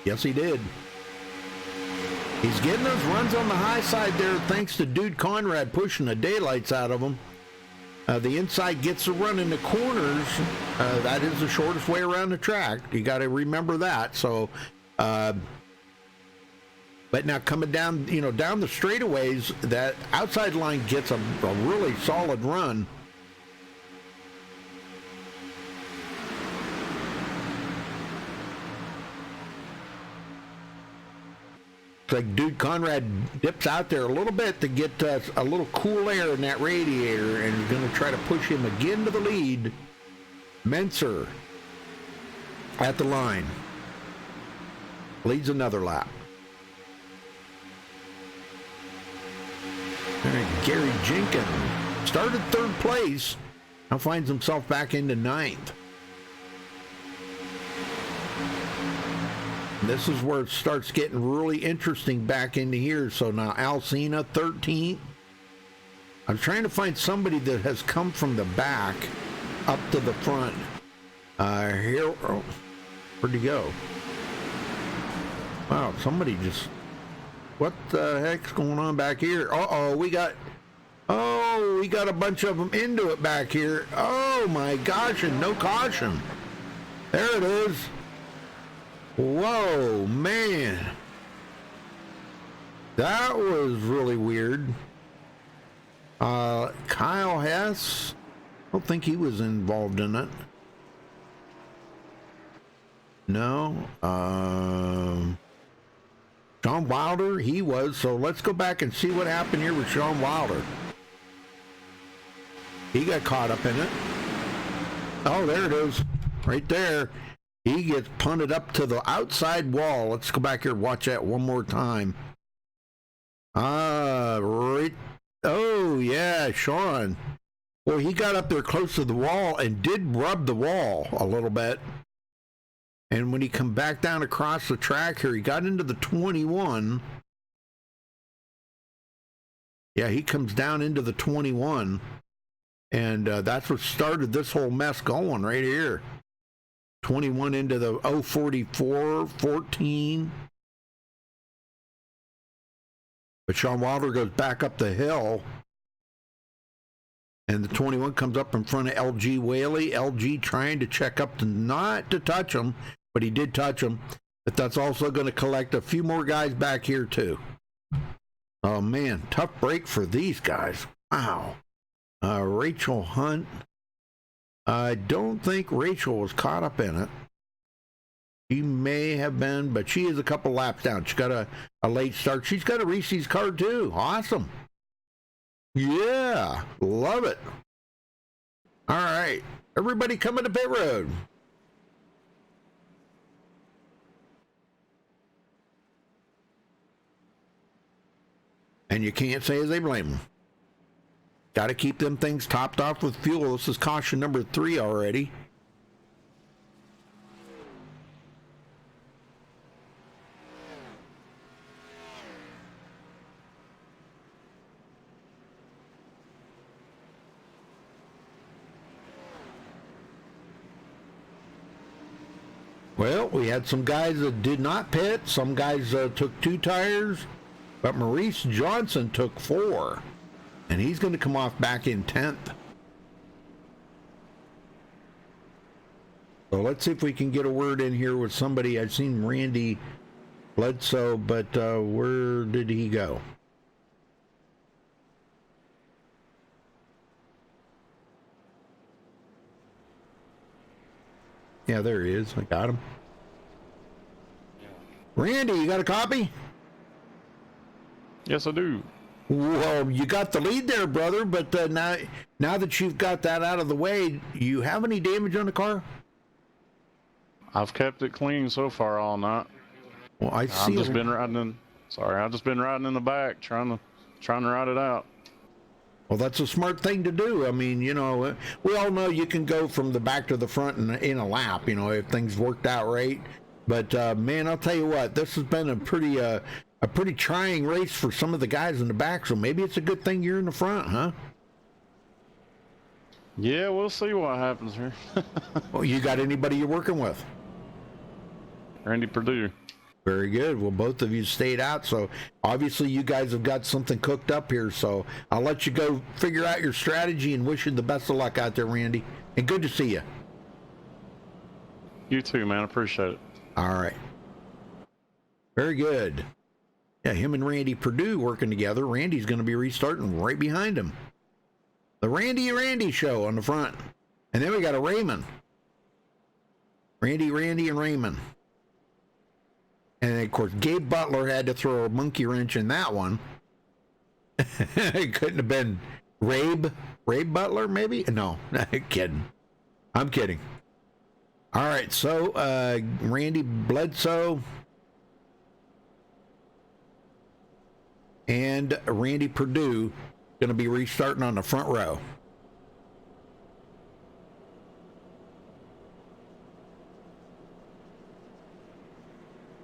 Yes, he did. He's getting those runs on the high side there thanks to Dude Conrad pushing the daylights out of him. The inside gets a run in the corners. That is the shortest way around the track. You got to remember that. So, but now coming down, down the straightaways, that outside line gets a really solid run. It's like Dude Conrad dips out there a little bit to get a little cool air in that radiator, and he's going to try to push him again to the lead. Menser at the line. Leads another lap. All right, Gary Jenkins started third place, now finds himself back into ninth. This is where it starts getting really interesting back into here. So now Alcina 13th. I'm trying to find somebody that has come from the back up to the front. Here, oh, where'd he go? Wow, somebody just... What the heck's going on back here? Uh-oh, we got... Oh, we got a bunch of them into it back here. Oh my gosh, and no caution. There it is. Whoa, man. That was really weird. Kyle Hess, I don't think he was involved in it. No. Sean Wilder, he was. So let's go back and see what happened here with Sean Wilder. He got caught up in it. Oh, there it is. Right there. He gets punted up to the outside wall. Let's go back here and watch that one more time. Right. Oh, yeah, Sean. Well, he got up there close to the wall and did rub the wall a little bit. And when he come back down across the track here, he got into the 21. Yeah, he comes down into the 21. And that's what started this whole mess going right here. 21 into the 044, 14. But Sean Wilder goes back up the hill. And the 21 comes up in front of LG Whaley. LG trying to check up to not to touch him, but he did touch him. But that's also going to collect a few more guys back here too. Oh man, tough break for these guys. Wow. Rachel Hunt. I don't think Rachel was caught up in it. She may have been, but she is a couple laps down. She got a late start. She's got a Reese's card too. Awesome. Yeah, love it. All right, everybody coming to pit road. And you can't say as they blame them. Got to keep them things topped off with fuel. This is caution number 3 already. Well, we had some guys that did not pit. Some guys took 2 tires. But Maurice Johnson took 4. And he's going to come off back in 10th. So let's see if we can get a word in here with somebody. I've seen Randy Bledsoe, but where did he go? Yeah, there he is. I got him. Randy, you got a copy?
Yes, I do.
Well, you got the lead there, brother, but now that you've got that out of the way, you have any damage on the car?
I've kept it clean so far all night.
Well, I see.
I've just been riding in the back trying to ride it out.
Well, that's a smart thing to do. I mean, you know, we all know you can go from the back to the front in a lap, you know, if things worked out right. But man, I'll tell you what, this has been a pretty trying race for some of the guys in the back. So maybe it's a good thing you're in the front, huh?
Yeah, we'll see what happens here.
Well, you got anybody you're working with?
Randy Purdue.
Very good. Well, both of you stayed out, so obviously you guys have got something cooked up here. So I'll let you go figure out your strategy and wish you the best of luck out there, Randy. And good to see you.
You too, man. Appreciate it.
All right. Very good. Yeah, him and Randy Purdue working together. Randy's going to be restarting right behind him. The Randy show on the front. And then we got a Raymond. Randy, and Raymond. And of course, Gabe Butler had to throw a monkey wrench in that one. It couldn't have been Rabe Butler, maybe? No, kidding. I'm kidding. All right, so Randy Bledsoe and Randy Purdue going to be restarting on the front row.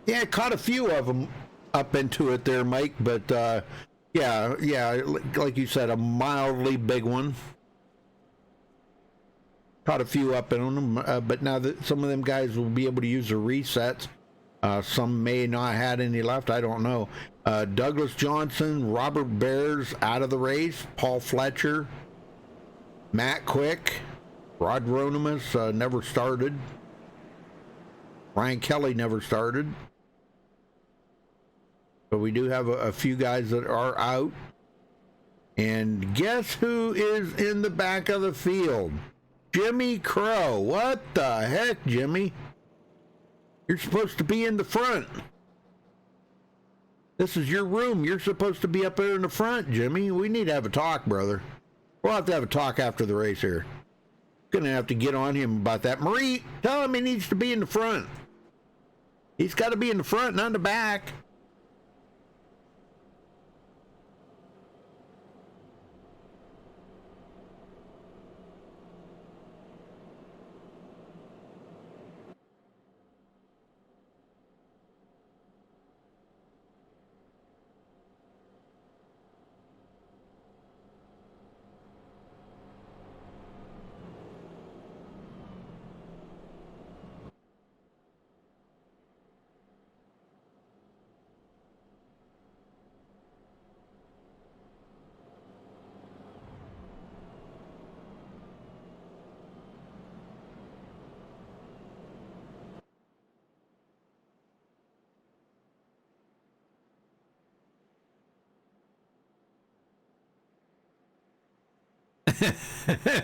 Yeah, caught a few of them up into it there, Mike, but yeah, like you said, a mildly big one. Caught a few up in them, but now that some of them guys will be able to use their resets. Some may not have had any left. I don't know. Douglas Johnson, Robert Bears out of the race. Paul Fletcher, Matt Quick, Rod Ronimus never started. Ryan Kelly never started. But we do have a few guys that are out. And guess who is in the back of the field? Jimmy Crow. What the heck, Jimmy? You're supposed to be in the front. This is your room. You're supposed to be up there in the front, Jimmy. We need to have a talk, brother. We'll have to have a talk after the race here. Gonna have to get on him about that. Marie, tell him he needs to be in the front. He's got to be in the front, not in the back.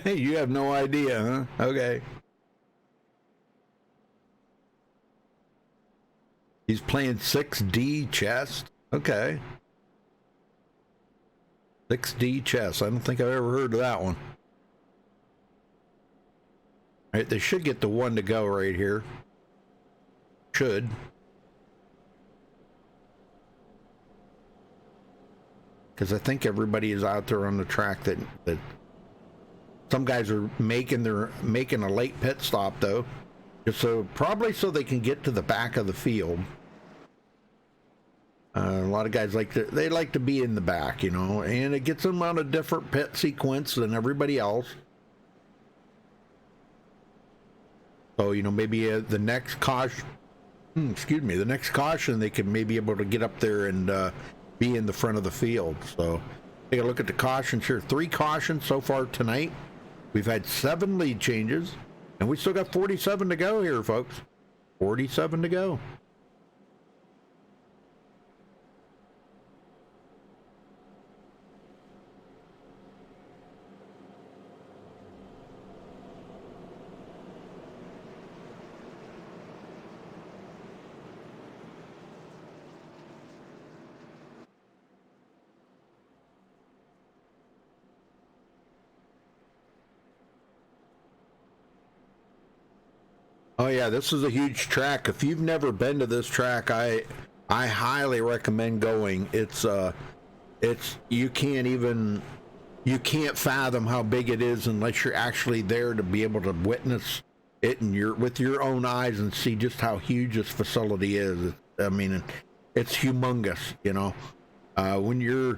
You have no idea, huh? Okay. He's playing 6D chess. Okay. 6D chess. I don't think I've ever heard of that one. All right, they should get the one to go right here. Should. Because I think everybody is out there on the track that some guys are making a late pit stop though, just so probably so they can get to the back of the field. A lot of guys like to be in the back, you know, and it gets them on a different pit sequence than everybody else. So you know, maybe the next caution, the next caution, they can maybe able to get up there and be in the front of the field. So take a look at the cautions here. 3 cautions so far tonight. We've had 7 lead changes, and we still got 47 to go here, folks. 47 to go. Oh yeah, this is a huge track. If you've never been to this track, I highly recommend going. It's you can't fathom how big it is unless you're actually there to be able to witness it with your own eyes and see just how huge this facility is. I mean, it's humongous, you know. When you're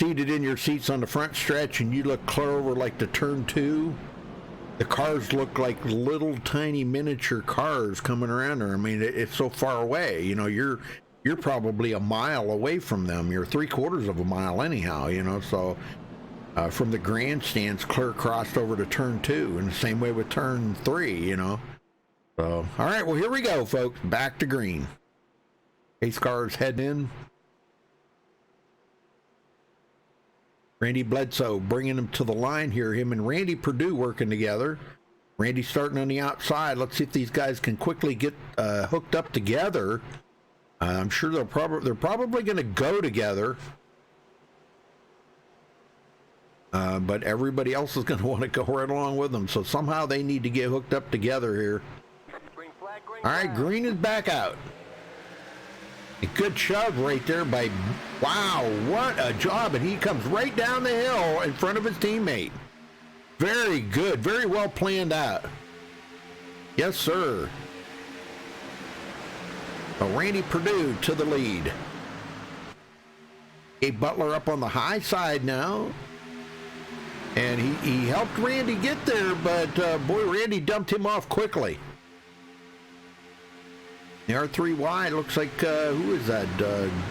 seated in your seats on the front stretch and you look clear over like to turn 2, the cars look like little tiny miniature cars coming around there. I mean, it's so far away. You know, you're probably a mile away from them. You're 3/4 of a mile anyhow, you know. So from the grandstands clear crossed over to turn 2, and the same way with turn 3, you know. So, all right, well, here we go, folks. Back to green. Pace cars heading in. Randy Bledsoe bringing him to the line here. Him and Randy Perdue working together. Randy starting on the outside. Let's see if these guys can quickly get hooked up together. I'm sure they're probably going to go together. But everybody else is going to want to go right along with them. So somehow they need to get hooked up together here. All right, green is back out. A good shove right there by, wow, what a job. And he comes right down the hill in front of his teammate. Very good, very well planned out. Yes, sir. Randy Perdue to the lead. Gabe Butler up on the high side now. And he helped Randy get there, but boy, Randy dumped him off quickly. They are 3 wide. Looks like, who is that?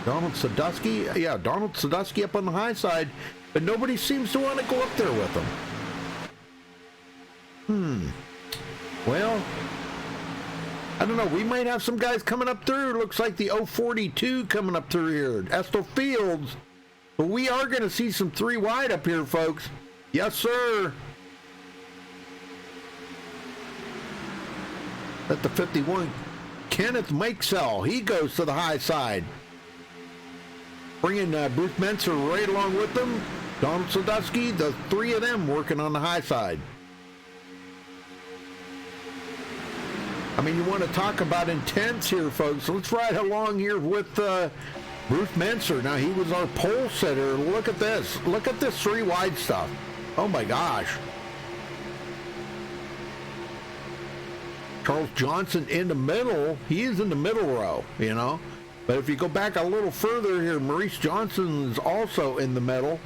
Donald Sadusky? Yeah, Donald Sadusky up on the high side, but nobody seems to want to go up there with him. Well, I don't know. We might have some guys coming up through. Looks like the 042 coming up through here. Estill Fields. But we are going to see some 3 wide up here, folks. Yes, sir. At the 51, Kenneth Makesell. He goes to the high side. Bringing Bruce Menser right along with them. Donald Sadusky, the 3 of them working on the high side. I mean, you want to talk about intense here, folks. Let's ride along here with Bruce Menser. Now, he was our pole setter. Look at this. Look at this 3 wide stuff. Oh, my gosh. Charles Johnson in the middle. He is in the middle row, you know. But if you go back a little further here, Maurice Johnson's also in the middle.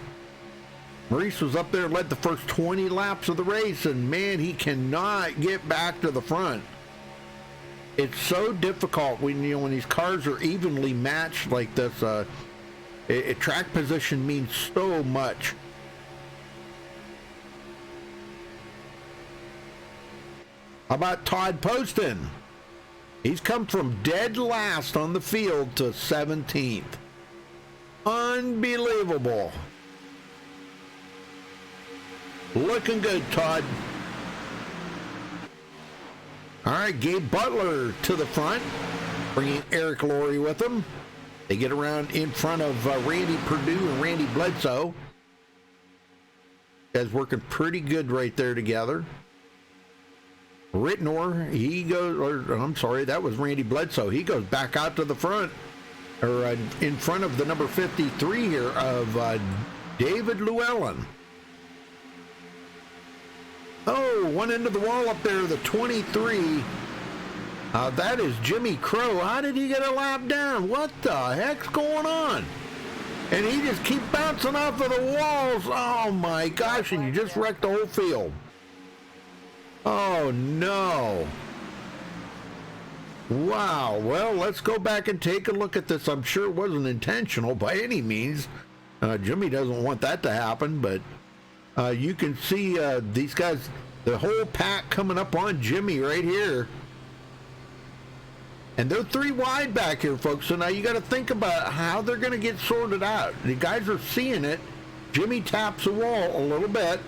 Maurice was up there, led the first 20 laps of the race, and, man, he cannot get back to the front. It's so difficult when, you know, when these cars are evenly matched like this. Track position means so much. How about Todd Poston? He's come from dead last on the field to 17th. Unbelievable. Looking good, Todd. All right, Gabe Butler to the front, bringing Eric Laurie with him. They get around in front of Randy Perdue and Randy Bledsoe. Guys working pretty good right there together. Rittenor, he goes, or I'm sorry, that was Randy Bledsoe. He goes back out to the front, or in front of the number 53 here of David Llewellyn. Oh, one end of the wall up there, the 23. That is Jimmy Crow. How did he get a lap down? What the heck's going on? And he just keeps bouncing off of the walls. Oh, my gosh, and you just wrecked the whole field. Oh, no. Wow. Well, let's go back and take a look at this. I'm sure it wasn't intentional by any means. Jimmy doesn't want that to happen, but you can see these guys, the whole pack coming up on Jimmy right here. And they're 3 wide back here, folks. So now you got to think about how they're going to get sorted out. The guys are seeing it. Jimmy taps the wall a little bit.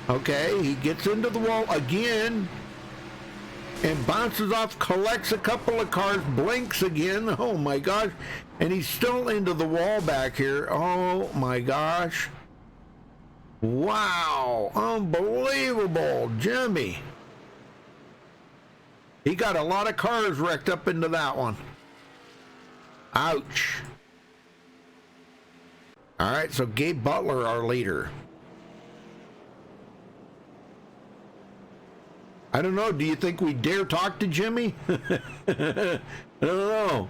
Okay, he gets into the wall again and bounces off, collects a couple of cars, blinks again. Oh, my gosh. And he's still into the wall back here. Oh, my gosh. Wow. Unbelievable. Jimmy. He got a lot of cars wrecked up into that one. Ouch. All right, so Gabe Butler, our leader. I don't know. Do you think we dare talk to Jimmy? I don't know.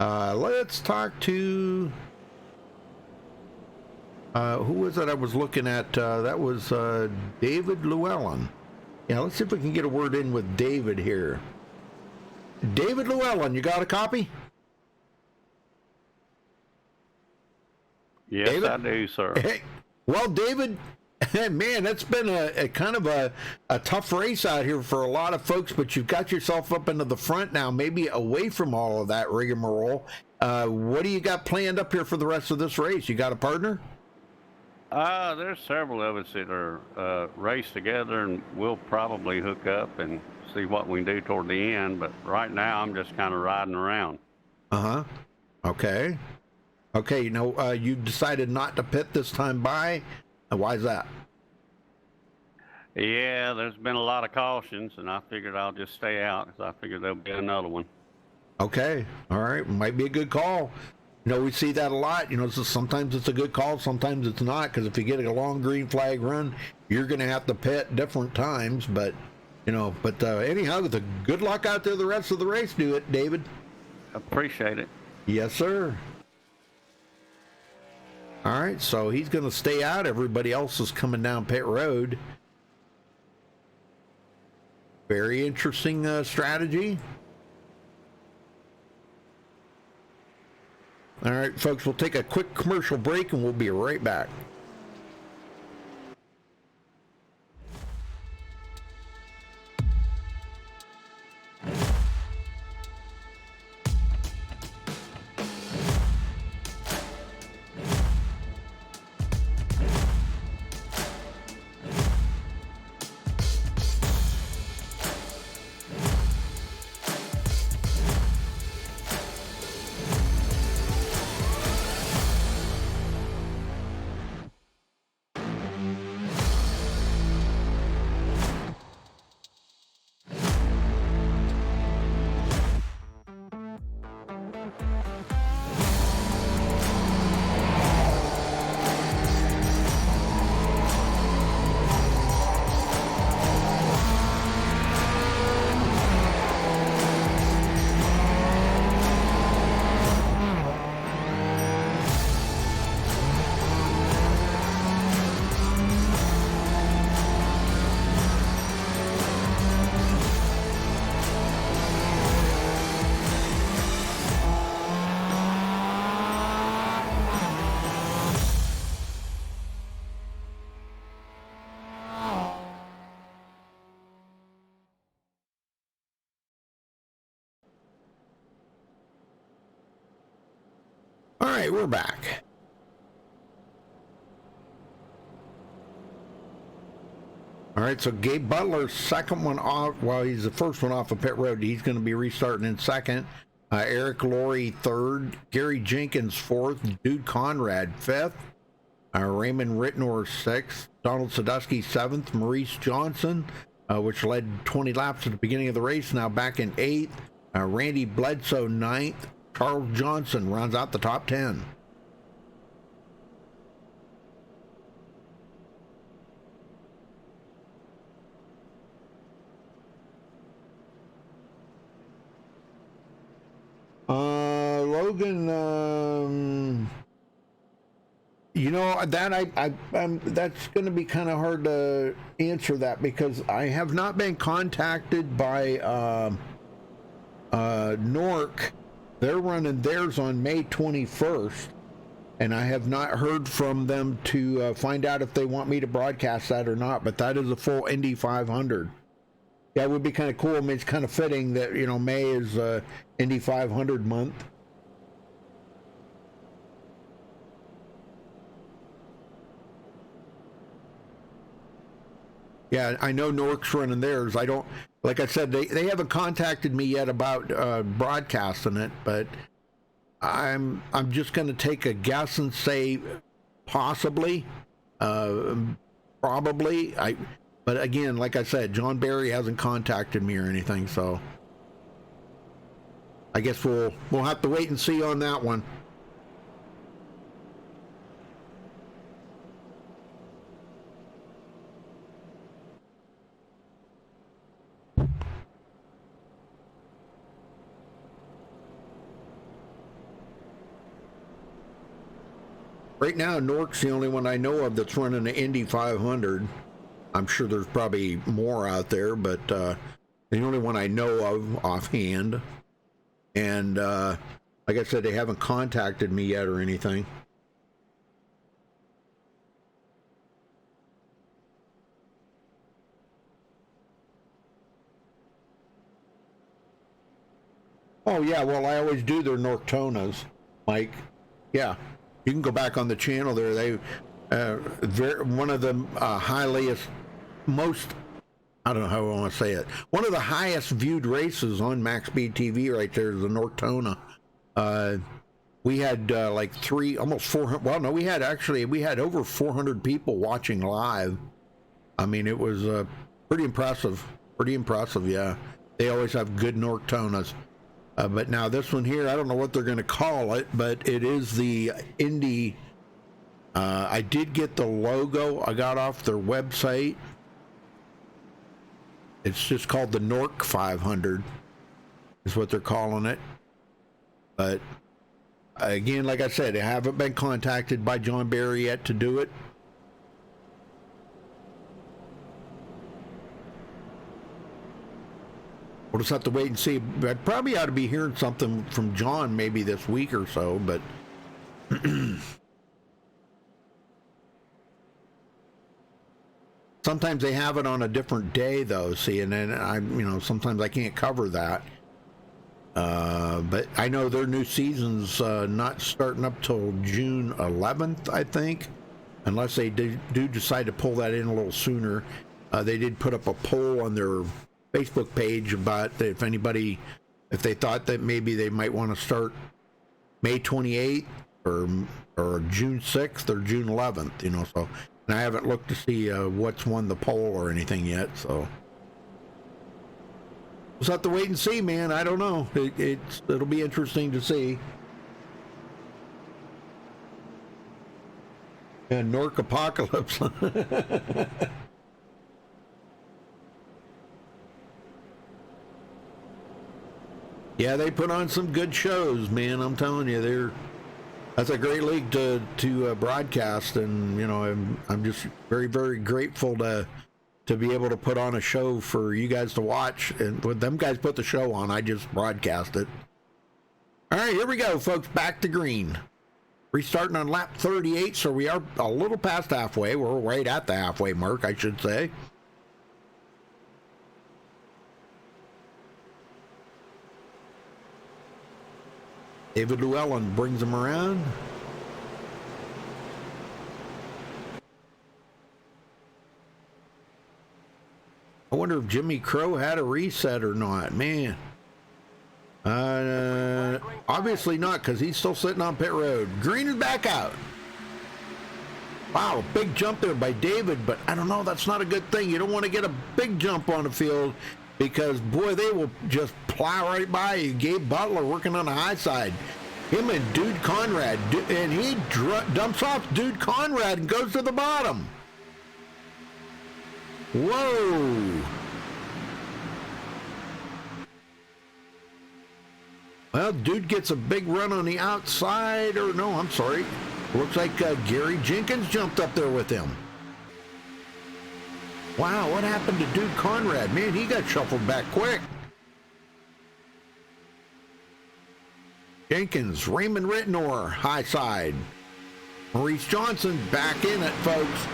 Let's talk to... who was it I was looking at? That was David Llewellyn. Yeah, let's see if we can get a word in with David here. David Llewellyn, you got a copy?
Yes,
David?
I do, sir.
Hey, well, David, man, that's been a kind of a tough race out here for a lot of folks, but you've got yourself up into the front now, maybe away from all of that rigmarole. What do you got planned up here for the rest of this race? You got a partner?
There's several of us that are race together, and we'll probably hook up and see what we can do toward the end. But right now, I'm just kind of riding around.
Uh-huh. Okay. Okay, you know, you decided not to pit this time by. Why is that?
Yeah, there's been a lot of cautions, and I figured I'll just stay out because I figured there'll be another one.
Okay. All right. Might be a good call. You know, we see that a lot. You know, so sometimes it's a good call, sometimes it's not, because if you get a long green flag run, you're going to have to pit different times. But, you know, anyhow, with the good luck out there the rest of the race, do it, David.
Appreciate it.
Yes, sir. All right, so he's going to stay out. Everybody else is coming down pit road. Very interesting strategy. All right, folks, we'll take a quick commercial break and we'll be right back. All right, we're back. All right, so Gabe Butler's second one off. Well, he's the first one off of pit road. He's going to be restarting in second. Eric Laurie third. Gary Jenkins fourth. Dude Conrad fifth. Raymond Rittenor sixth. Donald Sadusky seventh. Maurice Johnson, which led 20 laps at the beginning of the race, now back in eighth. Randy Bledsoe ninth. Charles Johnson rounds out the top 10. Logan, you know, that that's going to be kind of hard to answer that because I have not been contacted by Nork. They're running theirs on May 21st, and I have not heard from them to find out if they want me to broadcast that or not, but that is a full Indy 500. Yeah, it would be kind of cool. I mean, it's kind of fitting that, you know, May is Indy 500 month. Yeah, I know Nork's running theirs. I don't, like I said, they haven't contacted me yet about broadcasting it, but I'm just going to take a guess and say possibly, probably. But again, like I said, John Barry hasn't contacted me or anything, so I guess we'll have to wait and see on that one. Right now, Nork's the only one I know of that's running the Indy 500. I'm sure there's probably more out there, but the only one I know of offhand. And like I said, they haven't contacted me yet or anything. Oh, yeah, well, I always do their Norktonas, Mike. Yeah. You can go back on the channel there. They, one of the most, I don't know how I want to say it. One of the highest viewed races on MaxSpeedTV right there is the Norktona. We had like almost 400. Well, no, we had over 400 people watching live. I mean, it was pretty impressive. Pretty impressive, yeah. They always have good Norktonas. But now this one here, I don't know what they're going to call it, but it is the Indy. I did get the logo. I got off their website. It's just called the Nork 500 is what they're calling it. But again, like I said, I haven't been contacted by John Barry yet to do it. We'll just have to wait and see. I probably ought to be hearing something from John maybe this week or so, but sometimes they have it on a different day though, see, and then sometimes I can't cover that. But I know their new season's not starting up till June 11th, I think, unless they do decide to pull that in a little sooner. They did put up a poll on their Facebook page about if they thought that maybe they might want to start May 28th or June 6th or June 11th, so, and I haven't looked to see what's won the poll or anything yet, so we'll just have to wait and see, man. I don't know. It'll be interesting to see. And Nork Apocalypse. Yeah, they put on some good shows, man. I'm telling you, that's a great league to broadcast, and I'm just very, very grateful to be able to put on a show for you guys to watch. And when them guys put the show on, I just broadcast it. All right, here we go, folks. Back to green. Restarting on lap 38, so we are a little past halfway. We're right at the halfway mark, I should say. David Llewellyn brings him around. I wonder if Jimmy Crow had a reset or not, man. Obviously not, because he's still sitting on pit road. Green is back out. Wow, big jump there by David, but I don't know, that's not a good thing. You don't want to get a big jump on the field, because, boy, they will just plow right by you. Gabe Butler working on the high side. Him and Dude Conrad, and he dumps off Dude Conrad and goes to the bottom. Whoa. Well, Dude gets a big run on the outside, or no, I'm sorry. Looks like Gary Jenkins jumped up there with him. Wow, what happened to Dude Conrad? Man, he got shuffled back quick. Jenkins, Raymond Rittenor, high side. Maurice Johnson back in it, folks.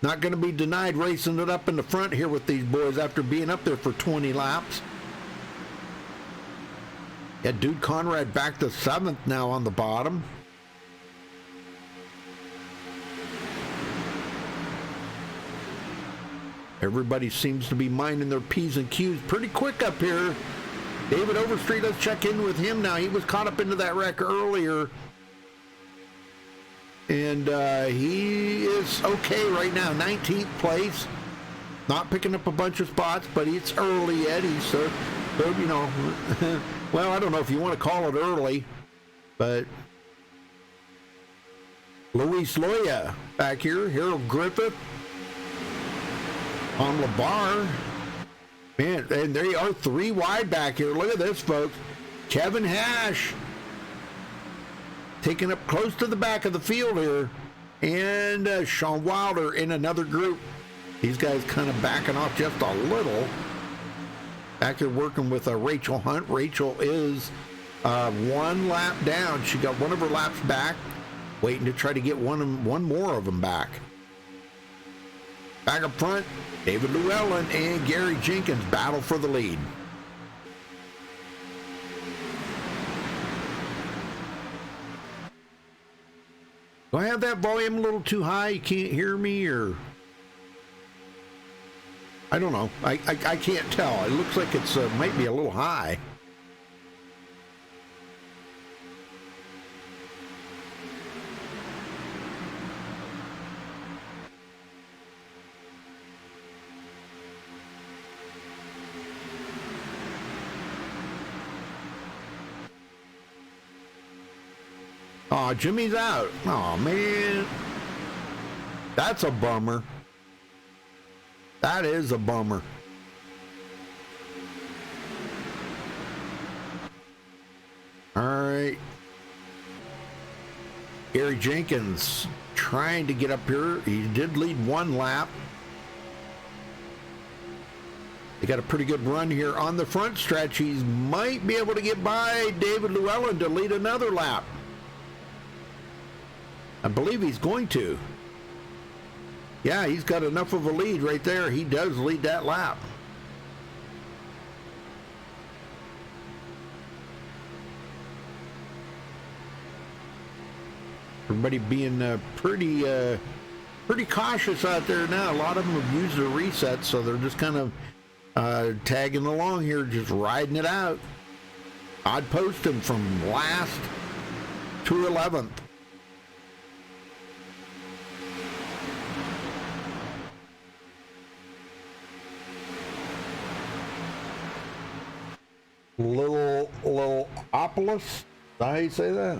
Not going to be denied racing it up in the front here with these boys after being up there for 20 laps. Yeah, Dude Conrad back to 7th now on the bottom. Everybody seems to be minding their P's and Q's pretty quick up here. David Overstreet, let's check in with him now. He was caught up into that wreck earlier. And he is okay right now, 19th place. Not picking up a bunch of spots, but it's early yet. He's, well, I don't know if you want to call it early, but Luis Loya back here, Harold Griffith on LeBar. Man, and they are 3 wide back here. Look at this, folks. Kevin Hash taking up close to the back of the field here. And Sean Wilder in another group. These guys kind of backing off just a little. Back here working with Rachel Hunt. Rachel is 1 lap down. She got one of her laps back, waiting to try to get one more of them back. Back up front, David Llewellyn and Gary Jenkins battle for the lead. Do I have that volume a little too high? You can't hear me, or I don't know. I can't tell. It looks like it's might be a little high. Oh, Jimmy's out. Oh, man. That's a bummer. That is a bummer. All right. Gary Jenkins trying to get up here. He did lead one lap. They got a pretty good run here on the front stretch. He might be able to get by David Llewellyn to lead another lap. I believe he's going to. Yeah, he's got enough of a lead right there. He does lead that lap. Everybody being pretty cautious out there now. A lot of them have used their resets, so they're just kind of tagging along here, just riding it out. I'd post him from last to 11th. Little Opolis, is that how you say that?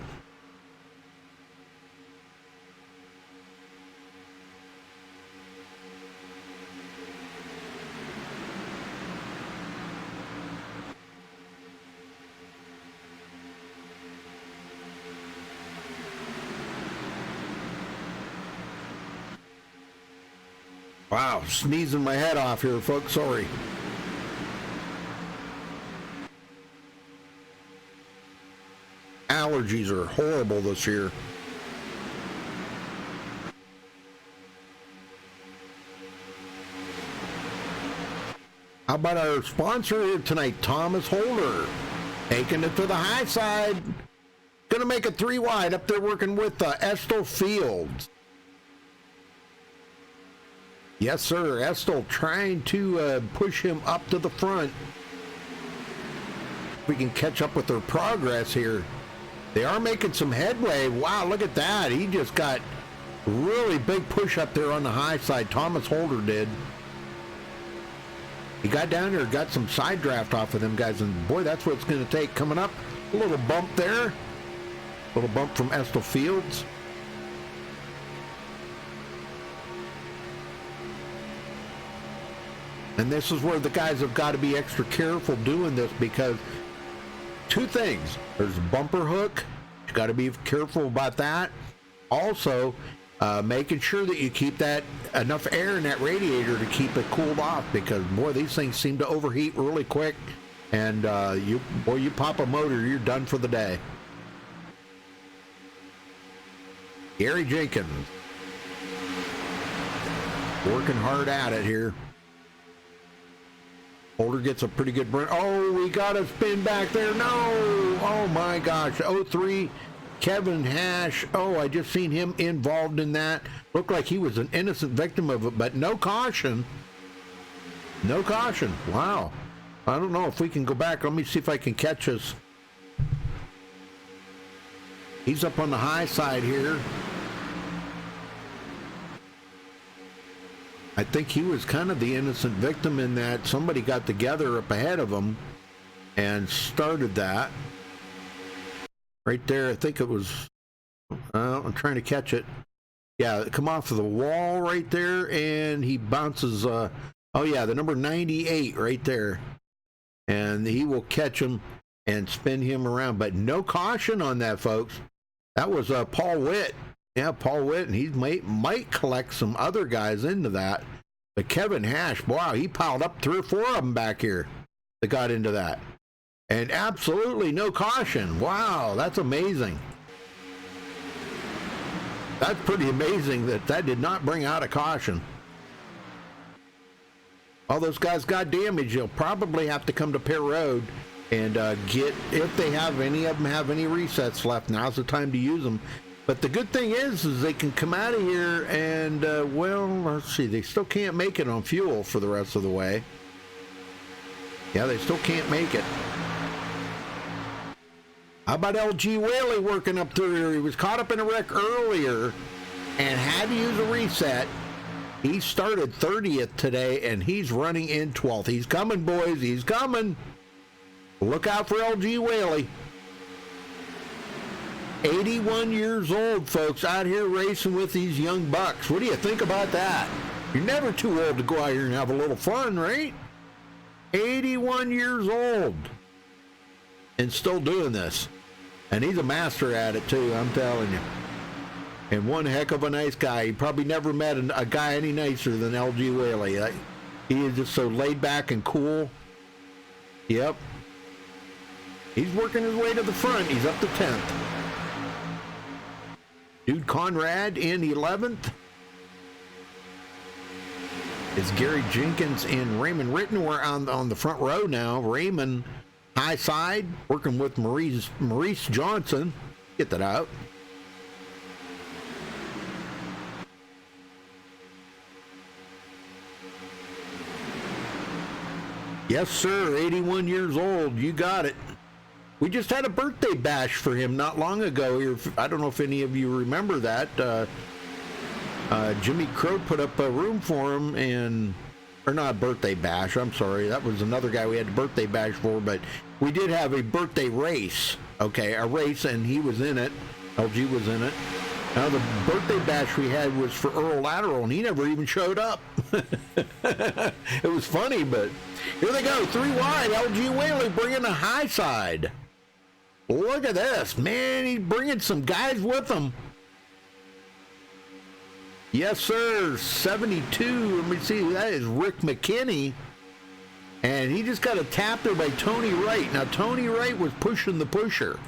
Wow, sneezing my head off here, folks. Sorry. Allergies are horrible this year. How about our sponsor here tonight, Thomas Holder, taking it to the high side. Gonna make it 3 wide up there working with Estill Fields. Yes, sir. Estill trying to push him up to the front. We can catch up with their progress here. They are making some headway. Wow, look at that. He just got really big push up there on the high side. Thomas Holder did. He got down there, got some side draft off of them guys, and boy, that's what it's going to take. Coming up, a little bump there. A little bump from Estill Fields. And this is where the guys have got to be extra careful doing this, because two things. There's a bumper hook. You got to be careful about that. Also, making sure that you keep that enough air in that radiator to keep it cooled off, because boy, these things seem to overheat really quick, and you pop a motor, you're done for the day. Gary Jenkins working hard at it here. Holder gets a pretty good burn. Oh, we got a spin back there. No. Oh, my gosh. 03, Kevin Hash. Oh, I just seen him involved in that. Looked like he was an innocent victim of it, but no caution. No caution. Wow. I don't know if we can go back. Let me see if I can catch us. He's up on the high side here. I think he was kind of the innocent victim in that somebody got together up ahead of him and started that. Right there, I think it was, I'm trying to catch it. Yeah, come off of the wall right there, and he bounces, oh yeah, the number 98 right there. And he will catch him and spin him around, but no caution on that, folks. That was Paul Witt. Yeah, Paul Witt, and he might collect some other guys into that. But Kevin Hash, wow, he piled up 3 or 4 of them back here that got into that. And absolutely no caution. Wow, that's amazing. That's pretty amazing that did not bring out a caution. All those guys got damaged. You'll probably have to come to Pear Road and get, if they have any of them have any resets left, now's the time to use them. But the good thing is they can come out of here and, well, let's see, they still can't make it on fuel for the rest of the way. Yeah, they still can't make it. How about LG Whaley working up through here? He was caught up in a wreck earlier and had to use a reset. He started 30th today, and he's running in 12th. He's coming, boys. He's coming. Look out for LG Whaley. 81 years old, folks, out here racing with these young bucks. What do you think about that? You're never too old to go out here and have a little fun, right? 81 years old and still doing this. And he's a master at it, too, I'm telling you. And one heck of a nice guy. You probably never met a guy any nicer than LG Whaley. He is just so laid back and cool. Yep. He's working his way to the front. He's up to 10th. Dude Conrad in 11th. It's Gary Jenkins and Raymond Ritten. We're on the front row now. Raymond high side, working with Maurice Johnson. Get that out. Yes, sir. 81 years old. You got it. We just had a birthday bash for him not long ago. I don't know if any of you remember that. Jimmy Crow put up a room for him, or not a birthday bash, I'm sorry. That was another guy we had a birthday bash for, but we did have a birthday race. Okay, a race, and he was in it. LG was in it. Now, the birthday bash we had was for Earl Lateral, and he never even showed up. It was funny, but here they go. 3 wide. LG Whaley bringing the high side. Look at this. Man, he's bringing some guys with him. Yes, sir. 72. Let me see. That is Rick McKinney. And he just got a tap there by Tony Wright. Now, Tony Wright was pushing the pusher.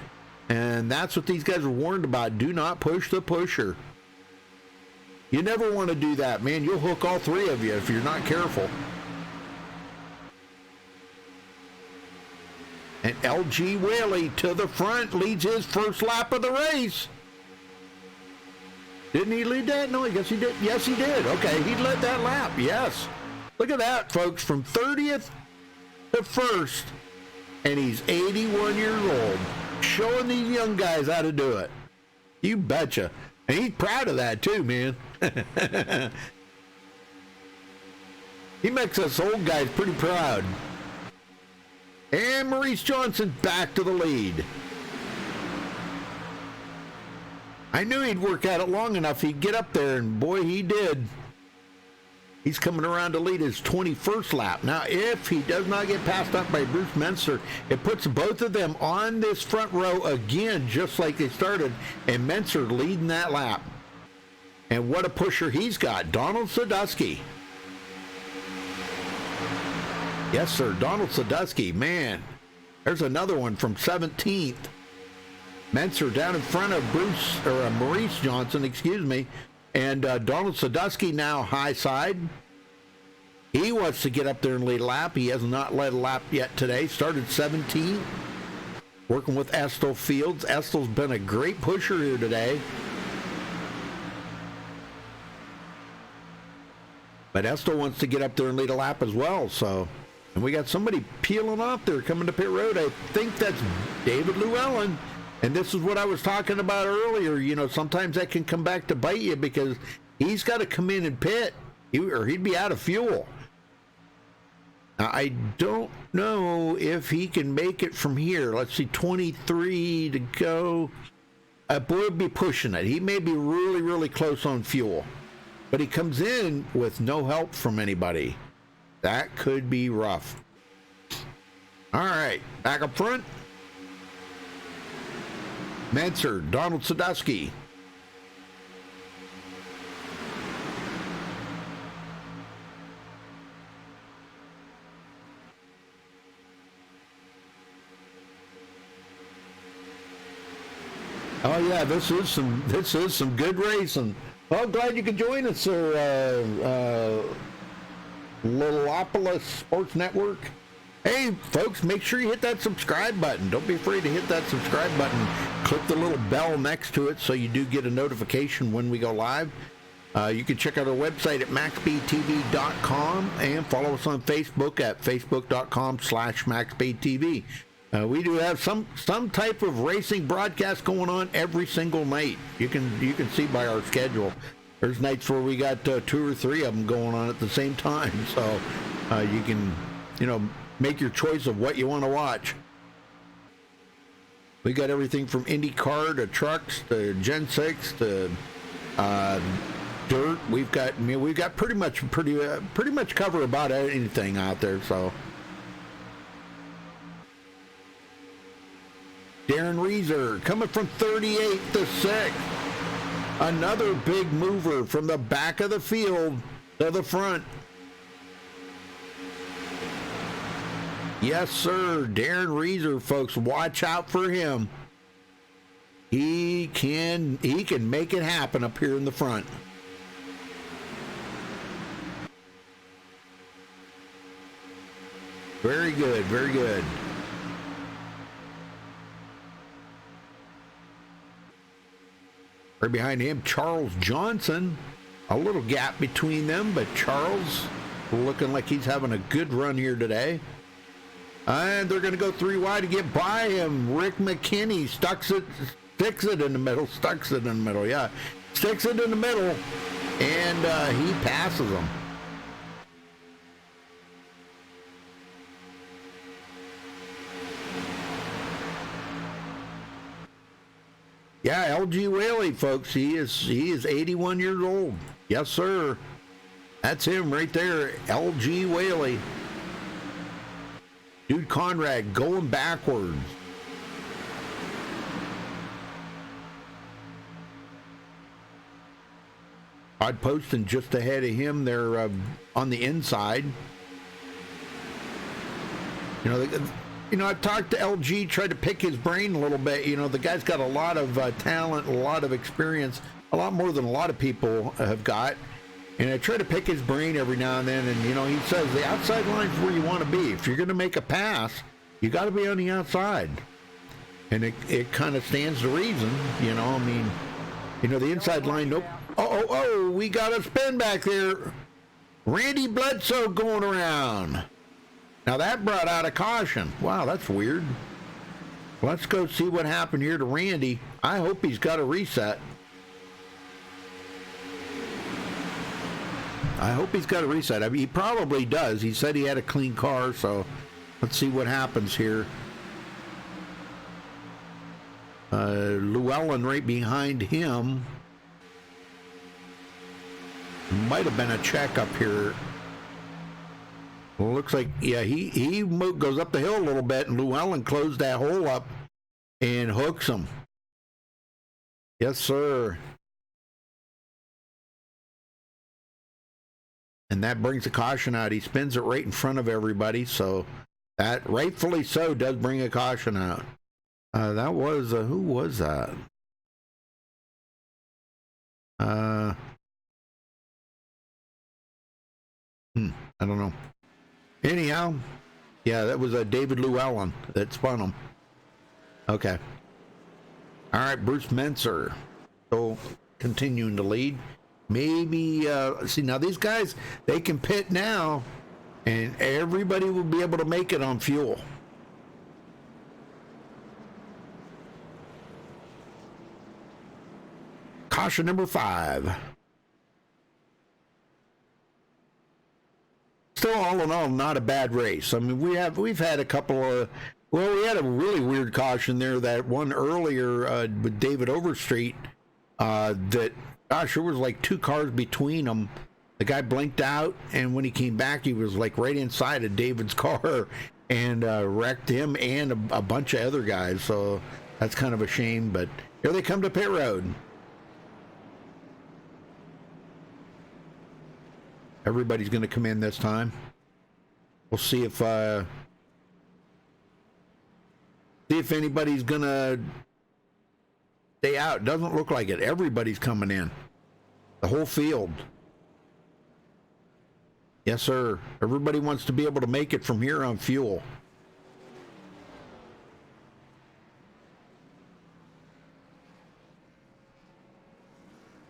And that's what these guys are warned about. Do not push the pusher. You never want to do that, man. You'll hook all 3 of you if you're not careful. And LG Whaley to the front leads his first lap of the race. Didn't he lead that? No, I guess he did. Yes, he did. Okay, he led that lap. Yes. Look at that, folks. From 30th to 1st. And he's 81 years old. Showing these young guys how to do it. You betcha. And he's proud of that too, man. He makes us old guys pretty proud. And Maurice Johnson back to the lead. I knew he'd work at it long enough. He'd get up there, and boy, he did. He's coming around to lead his 21st lap. Now, if he does not get passed up by Bruce Menser, it puts both of them on this front row again, just like they started, and Menser leading that lap. And what a pusher he's got. Donald Sadusky. Yes, sir. Donald Sadusky. Man, there's another one from 17th. Menser down in front of Maurice Johnson, excuse me. And Donald Sadusky now high side. He wants to get up there and lead a lap. He has not led a lap yet today. Started 17th. Working with Estel Fields. Estel's been a great pusher here today. But Estel wants to get up there and lead a lap as well. So, and we got somebody peeling off there coming to pit road. I think that's David Llewellyn. And this is what I was talking about earlier. You know, sometimes that can come back to bite you because he's got to come in and pit or he'd be out of fuel. Now, I don't know if he can make it from here. Let's see, 23 to go. Boy would be pushing it. He may be really, really close on fuel. But he comes in with no help from anybody. That could be rough. All right, back up front. Menser, Donald Sadusky. Oh yeah, this is some good racing. Well, glad you could join us, Littleopolis Sports Network. Hey, folks, make sure you hit that subscribe button. Don't be afraid to hit that subscribe button. Click the little bell next to it so you do get a notification when we go live. You can check out our website at MaxSpeedTV.com and follow us on Facebook at Facebook.com/MaxSpeedTV. We do have some type of racing broadcast going on every single night. You can see by our schedule. There's nights where we got 2 or 3 of them going on at the same time. So you can, make your choice of what you want to watch. We got everything from IndyCar to trucks to Gen 6 to dirt. We've got pretty much cover about anything out there. So Darren Reeser coming from 38th to 6th. Another big mover from the back of the field to the front. Yes, sir. Darren Reeser, folks, watch out for him. He can make it happen up here in the front. Very good, very good. Right behind him, Charles Johnson. A little gap between them, but Charles looking like he's having a good run here today. And they're going to go 3 wide to get by him. Rick McKinney sticks it in the middle, yeah. Sticks it in the middle, and he passes him. Yeah, LG Whaley, folks. He is 81 years old. Yes, sir. That's him right there, LG Whaley. Dude Conrad going backwards. Todd Poston just ahead of him there on the inside. You know, I've talked to LG, tried to pick his brain a little bit. You know, the guy's got a lot of talent, a lot of experience, a lot more than a lot of people have got. And I try to pick his brain every now and then. And, you know, he says the outside line's where you want to be. If you're going to make a pass, you got to be on the outside. And it kind of stands to reason, you know. I mean, you know, the inside line, nope. Oh, we got a spin back there. Randy Bledsoe going around. Now that brought out a caution. Wow, that's weird. Let's go see what happened here to Randy. I hope he's got a reset. I hope he's got a reset. I mean, he probably does. He said he had a clean car, so let's see what happens here. Llewellyn right behind him. Might have been a check up here. Well, looks like, yeah, he goes up the hill a little bit, and Llewellyn closed that hole up and hooks him. Yes, sir. And that brings a caution out. He spins it right in front of everybody, so that, rightfully so, does bring a caution out. That was, who was that? I don't know. Anyhow, yeah, that was David Llewellyn that spun him. Okay. All right, Bruce Menser. So continuing to lead. Maybe, see, now these guys, they can pit now, and everybody will be able to make it on fuel. Caution number 5. Still, all in all, not a bad race. I mean, we've had a couple of, well, we had a really weird caution there, that one earlier with David Overstreet, that, gosh, there was like 2 cars between them. The guy blinked out, and when he came back, he was like right inside of David's car and wrecked him and a bunch of other guys. So that's kind of a shame, but here they come to pit road. Everybody's going to come in this time. We'll see if anybody's going to stay out. Doesn't look like it. Everybody's coming in. The whole field. Yes, sir. Everybody wants to be able to make it from here on fuel.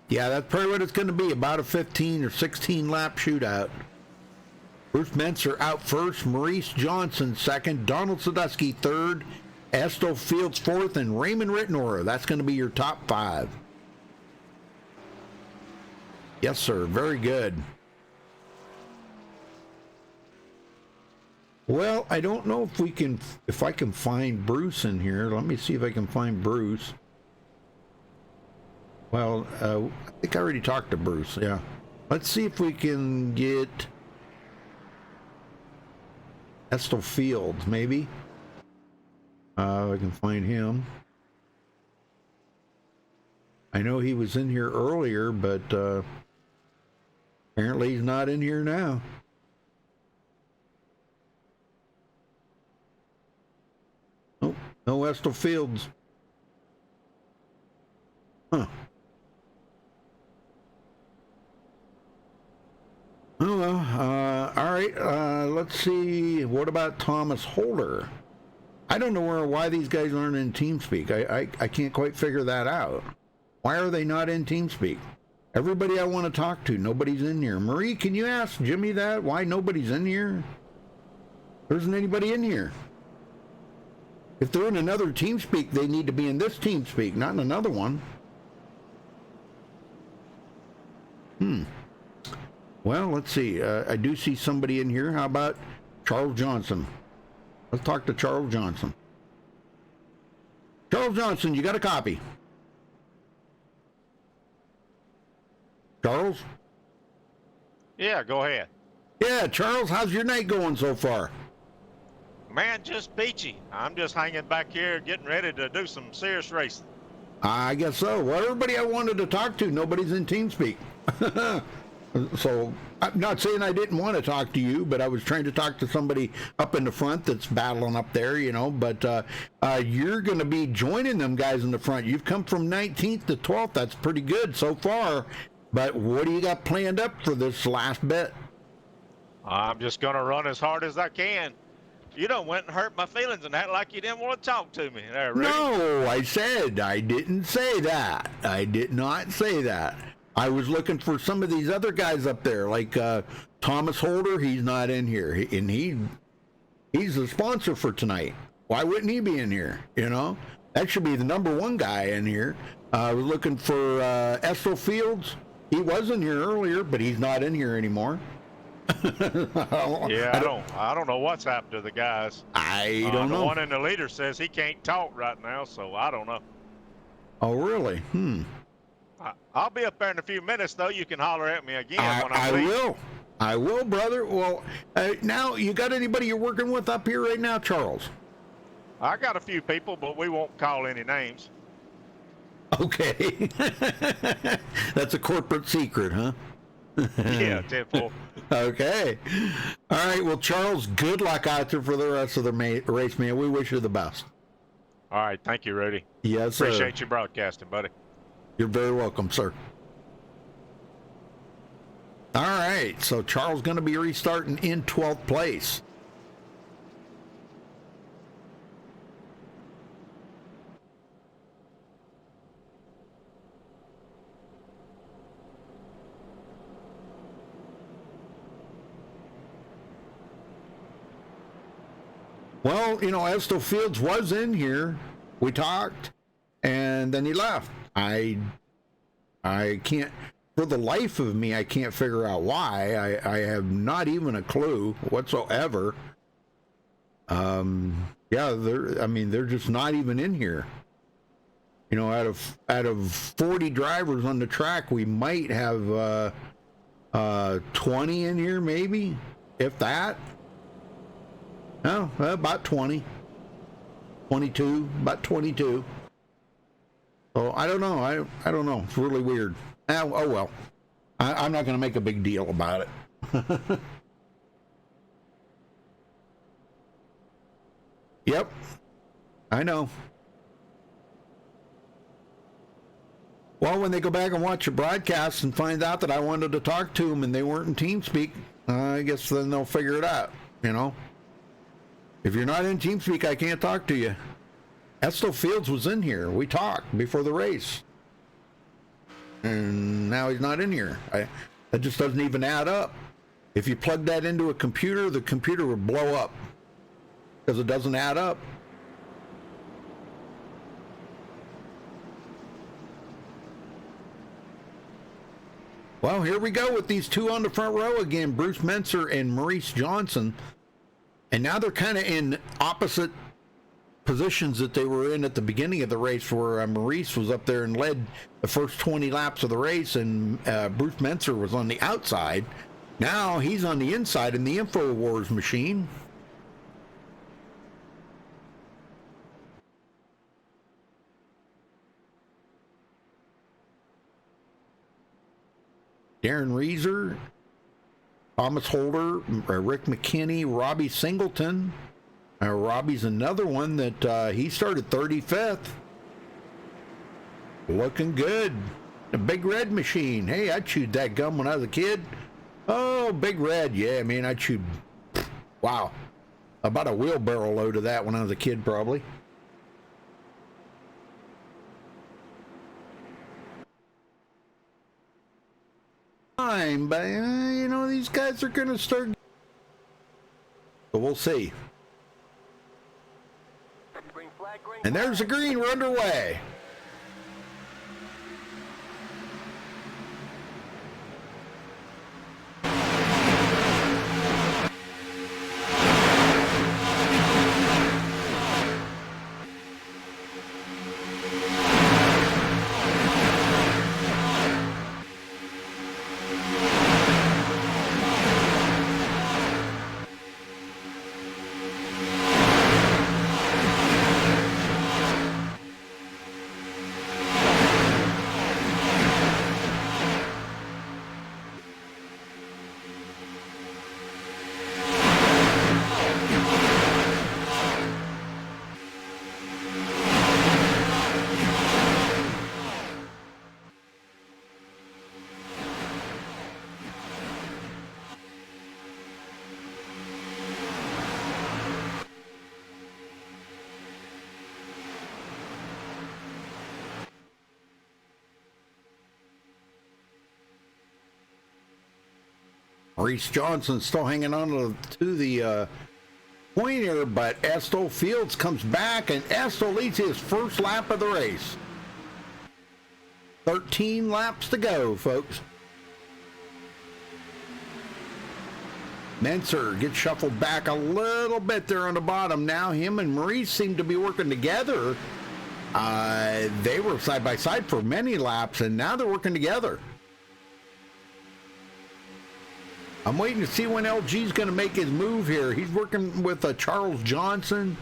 Yeah, that's probably what it's going to be, about a 15 or 16 lap shootout. Bruce Menser out first, Maurice Johnson second, Donald Sadusky third, Estel Fields fourth, and Raymond Rittenauer. That's going to be your top 5. Yes, sir. Very good. Well, I don't know if I can find Bruce in here. Let me see if I can find Bruce. Well, I think I already talked to Bruce, yeah. Let's see if we can get Estel Fields, maybe. I can find him. I know he was in here earlier, but apparently he's not in here now. Nope, no Estel Fields. Huh. Oh, well, all right, let's see. What about Thomas Holder? I don't know why these guys aren't in TeamSpeak. I can't quite figure that out. Why are they not in TeamSpeak? Everybody I want to talk to, nobody's in here. Marie, can you ask Jimmy that? Why nobody's in here? There isn't anybody in here. If they're in another TeamSpeak, they need to be in this TeamSpeak, not in another one. Well, let's see. I do see somebody in here. How about Charles Johnson? Let's talk to Charles Johnson. Charles Johnson, you got a copy? Charles?
Yeah, go ahead.
Yeah, Charles, how's your night going so far?
Man, just peachy. I'm just hanging back here getting ready to do some serious racing.
I guess so. Well, everybody I wanted to talk to, nobody's in TeamSpeak. So I'm not saying I didn't want to talk to you, but I was trying to talk to somebody up in the front that's battling up there, you know, but you're going to be joining them guys in the front. You've come from 19th to 12th. That's pretty good so far. But what do you got planned up for this last bit?
I'm just going to run as hard as I can. You done went and hurt my feelings and act like you didn't want to talk to me. There, Rudy.
No, I didn't say that. I did not say that. I was looking for some of these other guys up there, like Thomas Holder. He's not in here, and he's the sponsor for tonight. Why wouldn't he be in here? You know, that should be the number one guy in here. I was looking for Estel Fields. He was in here earlier, but he's not in here anymore.
Yeah, I don't know what's happened to the guys.
I don't know.
The one in the leader says he can't talk right now, so I don't know.
Oh, really?
I'll be up there in a few minutes, though. You can holler at me again when I leave.
I will, brother. Well, now, you got anybody you're working with up here right now, Charles?
I got a few people, but we won't call any names.
Okay. That's a corporate secret, huh?
Yeah, typical.
Okay. All right. Well, Charles, good luck out there for the rest of the race, man. We wish you the best.
All right. Thank you, Rudy.
Yes, sir.
Appreciate you broadcasting, buddy.
You're very welcome, sir. All right. So Charles going to be restarting in 12th place. Well, you know, Estel Fields was in here. We talked, and then he left. I can't, for the life of me, I can't figure out why. I have not even a clue whatsoever. Yeah, they're just not even in here. You know, out of 40 drivers on the track, we might have 20 in here, maybe, if that. No, about 20. 22, about 22. So I don't know. I don't know. It's really weird. Oh well. I'm not going to make a big deal about it. Yep. I know. Well, when they go back and watch the broadcast and find out that I wanted to talk to them and they weren't in TeamSpeak, I guess then they'll figure it out, you know? If you're not in TeamSpeak, I can't talk to you. Estel Fields was in here. We talked before the race. And now he's not in here. That just doesn't even add up. If you plug that into a computer, the computer would blow up. Because it doesn't add up. Well, here we go with these two on the front row again. Bruce Menser and Maurice Johnson. And now they're kind of in opposite positions that they were in at the beginning of the race, where Maurice was up there and led the first 20 laps of the race, and Bruce Menser was on the outside. Now he's on the inside in the InfoWars machine. Darren Reeser, Thomas Holder, Rick McKinney, Robbie Singleton. Robbie's another one that he started 35th. Looking good. A Big Red machine. Hey, I chewed that gum when I was a kid. Oh, Big Red. Yeah, man, I chewed, wow, about a wheelbarrow load of that when I was a kid, probably. Fine, but, you know, these guys are going to start. But we'll see. And there's the green. We're underway. Reese Johnson still hanging on to the pointer, but Estill Fields comes back, and Estill leads his first lap of the race. 13 laps to go, folks. Menser gets shuffled back a little bit there on the bottom. Now him and Maurice seem to be working together. They were side by side for many laps, and now they're working together. I'm waiting to see when LG's going to make his move here. He's working with Charles Johnson,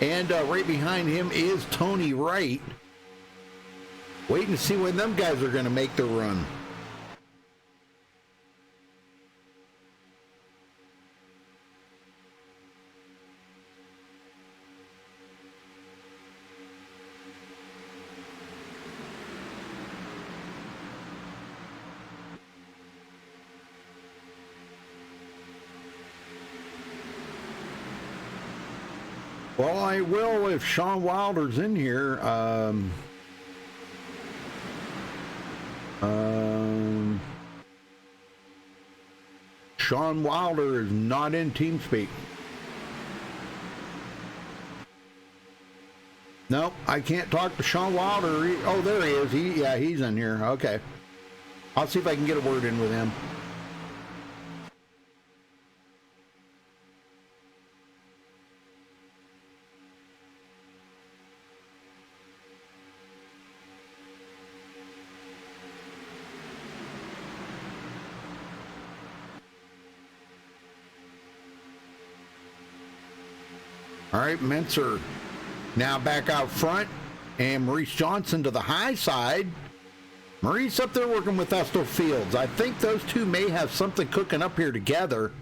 and right behind him is Tony Wright. Waiting to see when them guys are going to make their run. Well, I will if Sean Wilder's in here. Sean Wilder is not in TeamSpeak. Nope, I can't talk to Sean Wilder. Oh, there he is. Yeah, he's in here. Okay. I'll see if I can get a word in with him. All right, Menser now back out front, and Maurice Johnson to the high side. Maurice up there working with Estill Fields. I think those two may have something cooking up here together.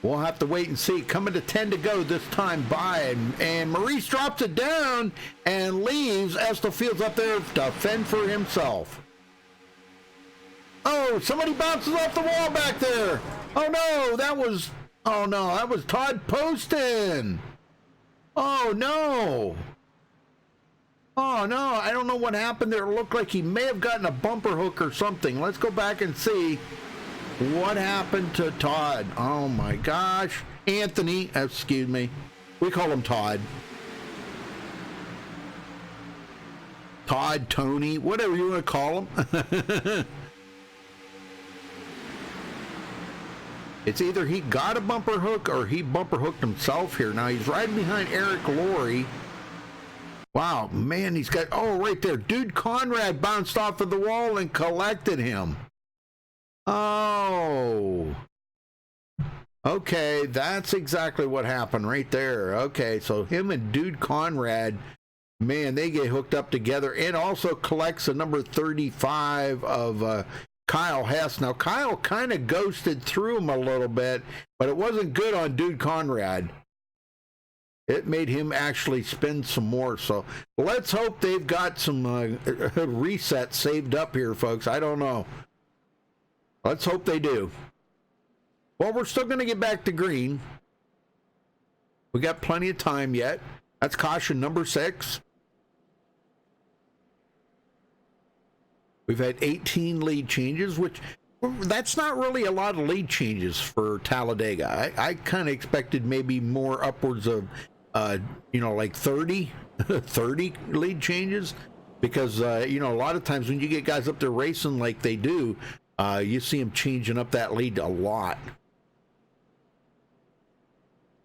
We'll have to wait and see. Coming to 10 to go this time by, and Maurice drops it down and leaves Estill Fields up there to fend for himself. Oh, somebody bounces off the wall back there. Oh no, that was Todd Poston. Oh no. Oh no, I don't know what happened there. It looked like he may have gotten a bumper hook or something. Let's go back and see what happened to Todd. Oh my gosh. Anthony, excuse me. We call him Todd. Todd, Tony, whatever you want to call him. It's either he got a bumper hook or he bumper hooked himself here. Now he's riding behind Eric Laurie. Wow, man, he's got, oh, right there. Dude Conrad bounced off of the wall and collected him. Oh. Okay, that's exactly what happened right there. Okay, so him and Dude Conrad Man, they get hooked up together, and also collects a number 35 of Kyle Hess. Now, Kyle kind of ghosted through him a little bit, but it wasn't good on Dude Conrad. It made him actually spend some more. So let's hope they've got some resets saved up here, folks. I don't know. Let's hope they do. Well, we're still going to get back to green. We got plenty of time yet. That's caution number 6. We've had 18 lead changes, which that's not really a lot of lead changes for Talladega. I kind of expected maybe more upwards of, like 30 lead changes, because, a lot of times when you get guys up there racing like they do, you see them changing up that lead a lot.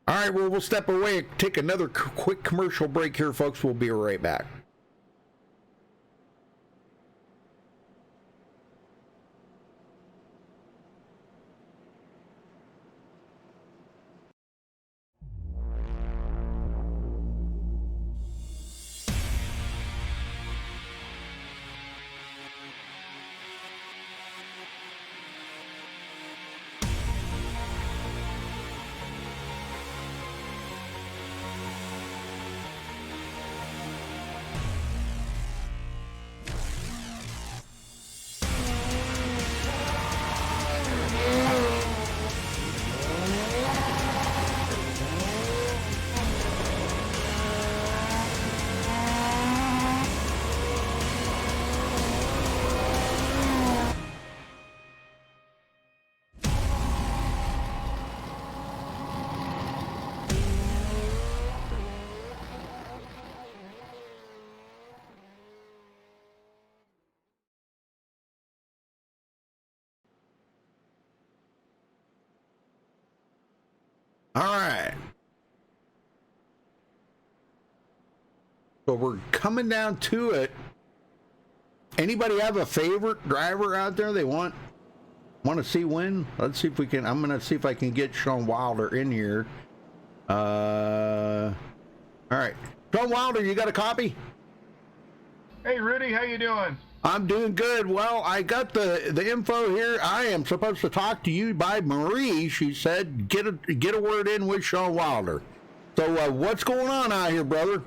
All right, well, we'll step away and take another quick commercial break here, folks. We'll be right back. All right. So we're coming down to it. Anybody have a favorite driver out there they want to see win? Let's see if we can. I'm going to see if I can get Sean Wilder in here. All right. Sean Wilder, you got a copy?
Hey, Rudy, how you doing?
I'm doing good. Well, I got the info here. I am supposed to talk to you by Marie. She said get a word in with Sean Wilder. So what's going on out here, brother?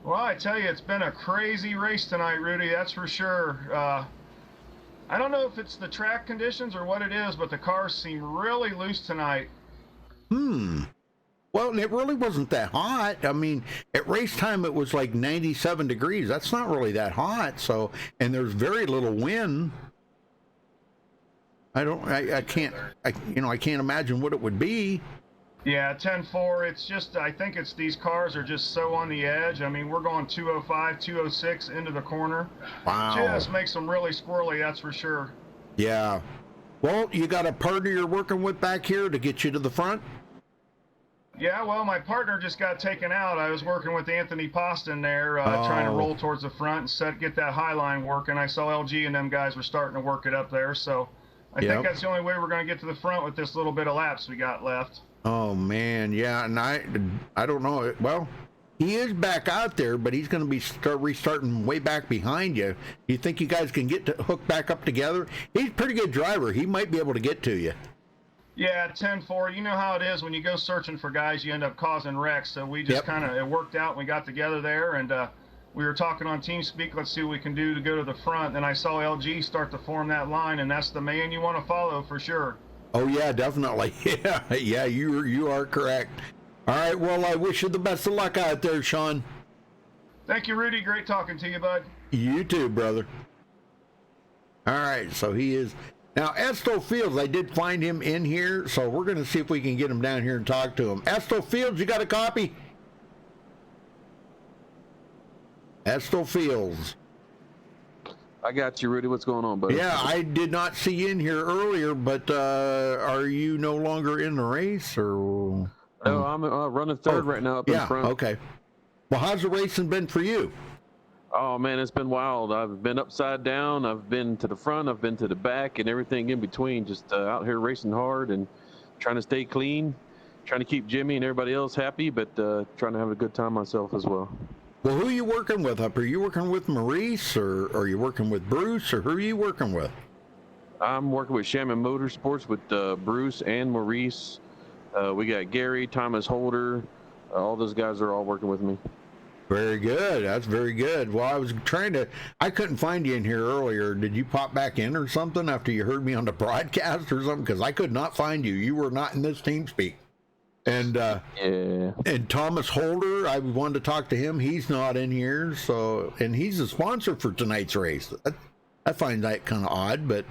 Well, I tell you, it's been a crazy race tonight, Rudy. That's for sure. I don't know if it's the track conditions or what it is, but the cars seem really loose tonight.
Well, it really wasn't that hot. I mean, at race time, it was like 97 degrees. That's not really that hot. So, and there's very little wind. I can't imagine what it would be.
Yeah, 10-4. It's just, I think it's these cars are just so on the edge. I mean, we're going 205, 206 into the corner.
Wow.
Just makes them really squirrely, that's for sure.
Yeah. Well, you got a partner you're working with back here to get you to the front?
Yeah, well, my partner just got taken out. I was working with Anthony Poston there, trying to roll towards the front and get that high line working. I saw LG and them guys were starting to work it up there, so I think that's the only way we're going to get to the front with this little bit of laps we got left.
Oh, man, yeah, and I don't know. Well, he is back out there, but he's going to be restarting way back behind you. You think you guys can get to hook back up together? He's a pretty good driver. He might be able to get to you.
Yeah, 10-4. You know how it is when you go searching for guys, you end up causing wrecks. So we just it worked out. And we got together there, and we were talking on TeamSpeak. Let's see what we can do to go to the front. Then I saw LG start to form that line, and that's the man you want to follow for sure.
Oh yeah, definitely. Yeah, you are correct. All right, well, I wish you the best of luck out there, Sean.
Thank you, Rudy. Great talking to you, bud.
You too, brother. All right, so he is. Now, Esto Fields, I did find him in here, so we're going to see if we can get him down here and talk to him. Esto Fields, you got a copy? Esto Fields.
I got you, Rudy. What's going on, buddy?
Yeah, I did not see you in here earlier, but are you no longer in the race? Or?
No, I'm running third right now up in front.
Okay. Well, how's the racing been for you?
Oh, man, it's been wild. I've been upside down. I've been to the front. I've been to the back and everything in between. Just out here racing hard and trying to stay clean, trying to keep Jimmy and everybody else happy, but trying to have a good time myself as well.
Well, who are you working with up here? Are you working with Maurice, or are you working with Bruce, or who are you working with?
I'm working with Shaman Motorsports with Bruce and Maurice. We got Gary, Thomas Holder. All those guys are all working with me.
Very good. That's very good. Well, I couldn't find you in here earlier. Did you pop back in or something after you heard me on the broadcast or something? Because I could not find you. You were not in this TeamSpeak. And
yeah.
And Thomas Holder, I wanted to talk to him. He's not in here. So, and he's a sponsor for tonight's race. I find that kind of odd, but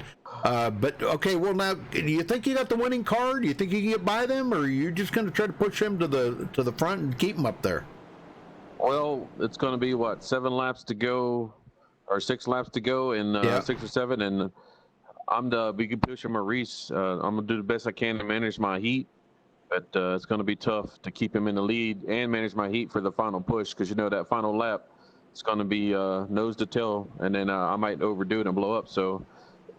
okay. Well, now, do you think you got the winning car? Do you think you can get by them, or are you just going to try to push them to the front and keep them up there?
Well, it's going to be what, 7 laps to go, or 6 laps to go, and 6 or 7, and I'm the big pusher, Maurice. I'm gonna do the best I can to manage my heat, but it's going to be tough to keep him in the lead and manage my heat for the final push, because you know that final lap, it's going to be nose to tail, and then I might overdo it and blow up. So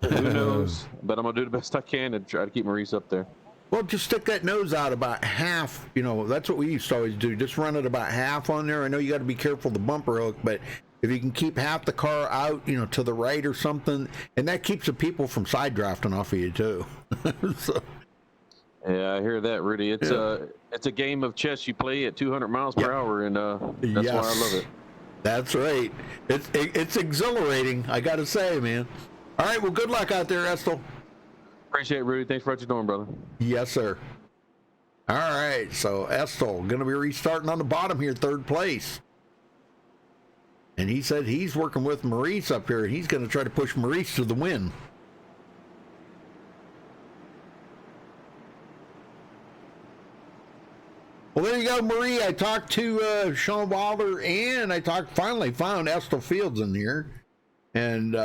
who knows? But I'm gonna do the best I can to try to keep Maurice up there.
Well, just stick that nose out about half. You know, that's what we used to always do. Just run it about half on there. I know you got to be careful of the bumper hook, but if you can keep half the car out, you know, to the right or something, and that keeps the people from side drafting off of you too. So.
Yeah, I hear that, Rudy. It's a game of chess you play at 200 miles per hour, and that's why I love it.
That's right. It's exhilarating, I got to say, man. All right, well, good luck out there, Estel.
Appreciate it, Rudy. Thanks for what you're doing, brother.
Yes, sir. All right, so Estel going to be restarting on the bottom here, 3rd place. And he said he's working with Maurice up here. He's going to try to push Maurice to the win. Well, there you go, Marie. I talked to Sean Wilder, and I finally found Estel Fields in here. And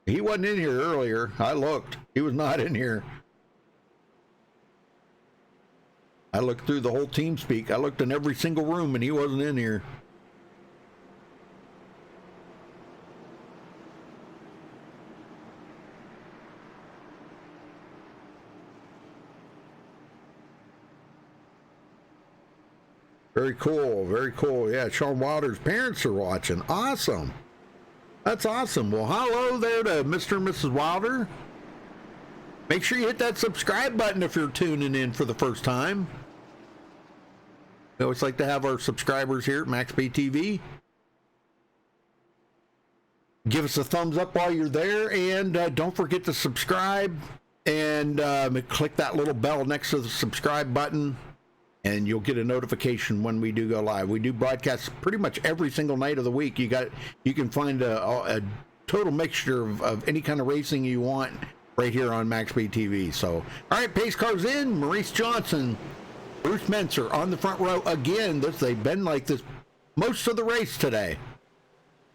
he wasn't in here earlier. I looked. He was not in here. I looked through the whole TeamSpeak. I looked in every single room, and he wasn't in here. Very cool. Very cool. Yeah, Sean Wilder's parents are watching. Awesome. That's awesome. Well, hello there to Mr. and Mrs. Wilder. Make sure you hit that subscribe button if you're tuning in for the first time. We always like to have our subscribers here at MaxSpeedTV. Give us a thumbs up while you're there, and don't forget to subscribe, and click that little bell next to the subscribe button, and you'll get a notification when we do go live. We do broadcasts pretty much every single night of the week. You can find a total mixture of any kind of racing you want right here on MaxSpeedTV. So, all right, pace cars in. Maurice Johnson, Bruce Menser on the front row again. They've been like this most of the race today.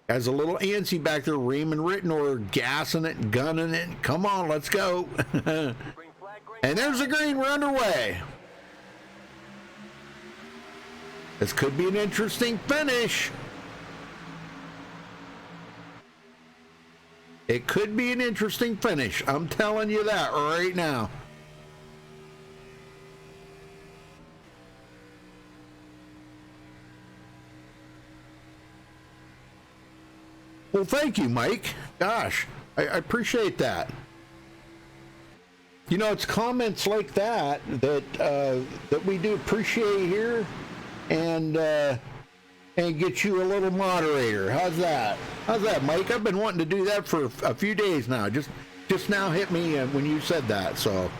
As a little antsy back there, Raymond Rittenor gassing it, gunning it. Come on, let's go. And there's the green. We're underway. This could be an interesting finish. It could be an interesting finish. I'm telling you that right now. Well, thank you, Mike. Gosh, I appreciate that. You know, it's comments like that we do appreciate here, and get you a little moderator. How's that? How's that, Mike? I've been wanting to do that for a few days now. Just now hit me when you said that. So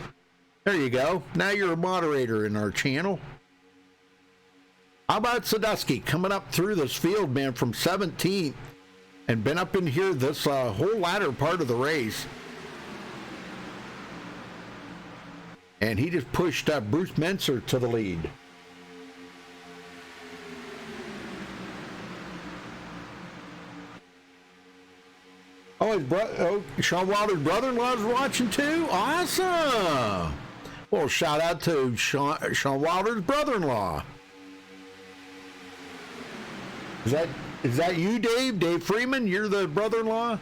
there you go. Now you're a moderator in our channel. How about Sadusky coming up through this field, man, from 17th and been up in here this whole latter part of the race. And he just pushed Bruce Menser to the lead. Oh, Sean Wilder's brother-in-law is watching too? Awesome. Well, shout out to Sean Wilder's brother-in-law. Is that you, Dave? Dave Freeman? You're the brother-in-law?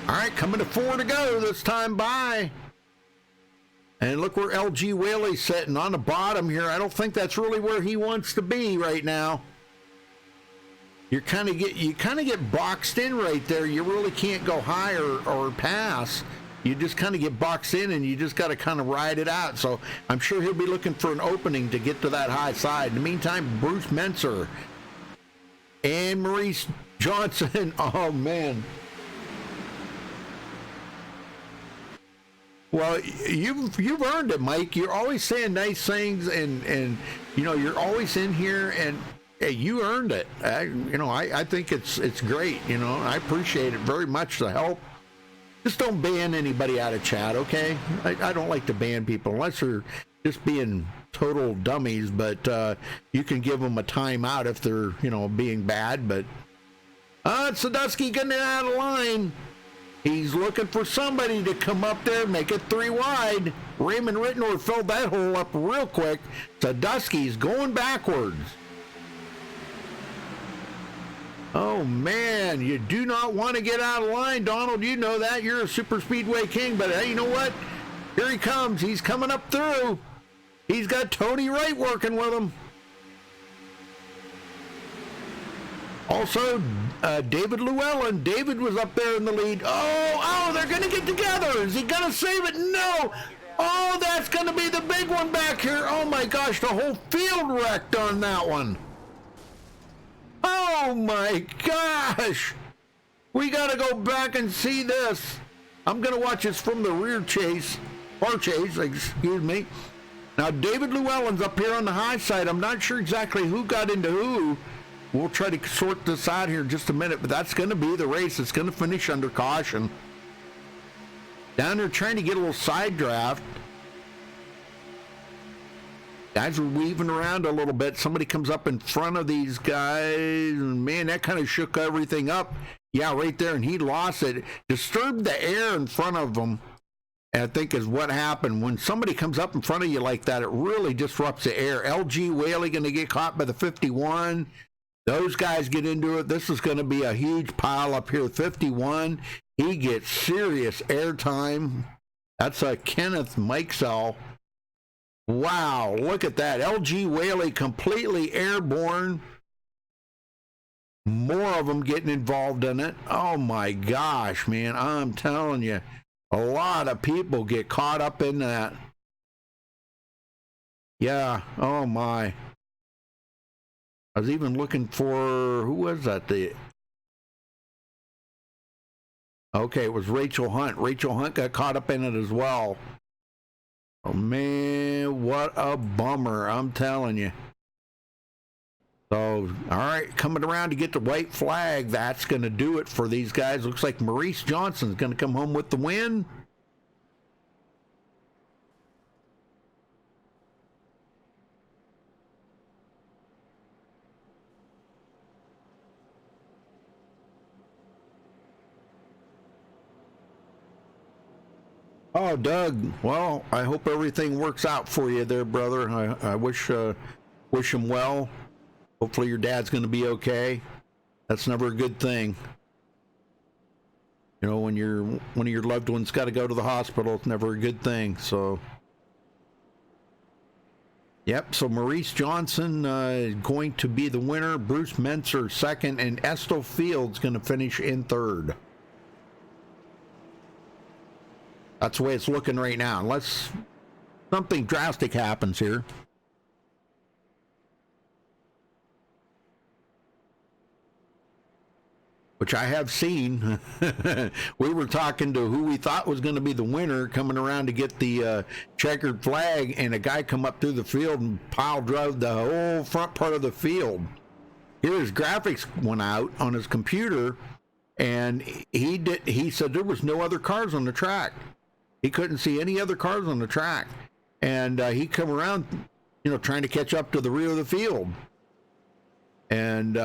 All right, coming to 4 to go this time by. And look where LG Whaley's sitting on the bottom here. I don't think that's really where he wants to be right now. You kind of get boxed in right there. You really can't go high or pass. You just kind of get boxed in, and you just got to kind of ride it out. So I'm sure he'll be looking for an opening to get to that high side. In the meantime, Bruce Menser and Maurice Johnson. Oh, man. Well, you've earned it, Mike. You're always saying nice things, and you know, you're always in here, and hey, you earned it. I think it's great. You know, I appreciate it very much, the help. Just don't ban anybody out of chat, okay? I don't like to ban people unless they're just being total dummies, but you can give them a timeout if they're, you know, being bad. But Sadusky getting it out of line. He's looking for somebody to come up there and make it 3 wide. Raymond Rittenor filled that hole up real quick. Sadusky's going backwards. Oh, man, you do not want to get out of line, Donald. You know that. You're a super speedway king. But, hey, you know what? Here he comes. He's coming up through. He's got Tony Wright working with him. Also, David Llewellyn. David was up there in the lead. Oh, they're going to get together. Is he going to save it? No. Oh, that's going to be the big one back here. Oh, my gosh, the whole field wrecked on that one. Oh my gosh! We gotta go back and see this. I'm gonna watch this from the rear chase, far chase, excuse me. Now David Llewellyn's up here on the high side. I'm not sure exactly who got into who. We'll try to sort this out here in just a minute, but that's gonna be the race. It's gonna finish under caution. Down there trying to get a little side draft. Guys are weaving around a little bit. Somebody comes up in front of these guys, and man, that kind of shook everything up. Yeah, right there, and he lost it. Disturbed the air in front of him, and I think is what happened. When somebody comes up in front of you like that, it really disrupts the air. LG Whaley going to get caught by the 51. Those guys get into it. This is going to be a huge pile up here. 51, he gets serious airtime. That's a Kenneth Mikesell. Wow, look at that. LG Whaley completely airborne. More of them getting involved in it. Oh my gosh, man. I'm telling you, a lot of people get caught up in that. Yeah, oh my. I was even looking for, who was that? Okay, it was Rachel Hunt. Rachel Hunt got caught up in it as well. Oh, man, what a bummer, I'm telling you. So, all right, coming around to get the white flag. That's going to do it for these guys. Looks like Maurice Johnson's going to come home with the win. Oh, Doug, well, I hope everything works out for you there, brother. I wish him well. Hopefully your dad's going to be okay. That's never a good thing. You know, when one of your loved ones got to go to the hospital, it's never a good thing. So, yep, so Maurice Johnson is going to be the winner. Bruce Menser second, and Estill Fields going to finish in third. That's the way it's looking right now, unless something drastic happens here. Which I have seen. We were talking to who we thought was going to be the winner coming around to get the checkered flag, and a guy come up through the field and pile drove the whole front part of the field. Here his graphics went out on his computer, and he said there was no other cars on the track. He couldn't see any other cars on the track. And he come around, you know, trying to catch up to the rear of the field. And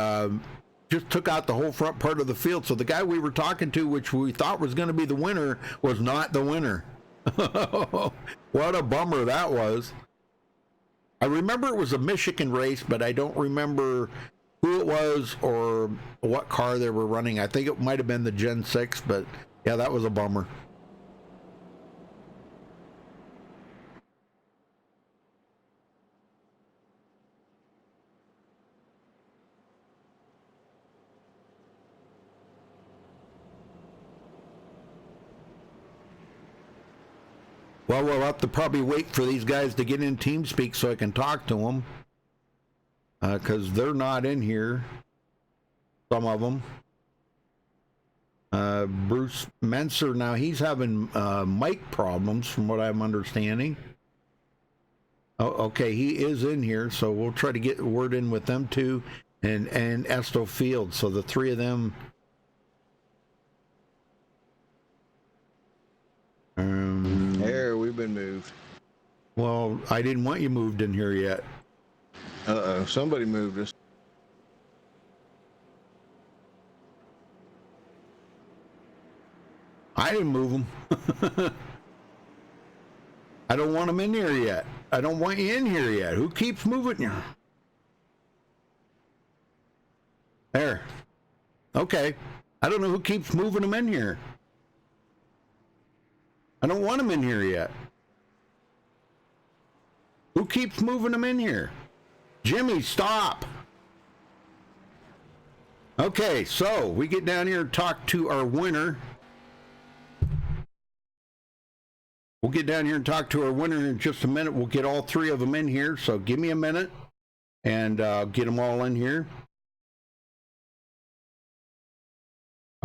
just took out the whole front part of the field. So the guy we were talking to, which we thought was going to be the winner, was not the winner. What a bummer that was. I remember it was a Michigan race, but I don't remember who it was or what car they were running. I think it might have been the Gen 6, but yeah, that was a bummer. Well, we'll have to probably wait for these guys to get in TeamSpeak so I can talk to them. Because they're not in here. Some of them. Bruce Menser, now he's having mic problems from what I'm understanding. Oh, okay, he is in here, so we'll try to get a word in with them too. And Esto Field, so the three of them.
Here, we've been moved.
Well, I didn't want you moved in here yet.
Uh-oh, somebody moved us.
I didn't move them. I don't want them in here yet. I don't want you in here yet. Who keeps moving you? There. Okay. I don't know who keeps moving them in here. I don't want them in here yet. Who keeps moving them in here? Jimmy, stop. Okay, so we get down here and talk to our winner. We'll get down here and talk to our winner in just a minute. We'll get all three of them in here, so give me a minute, and get them all in here.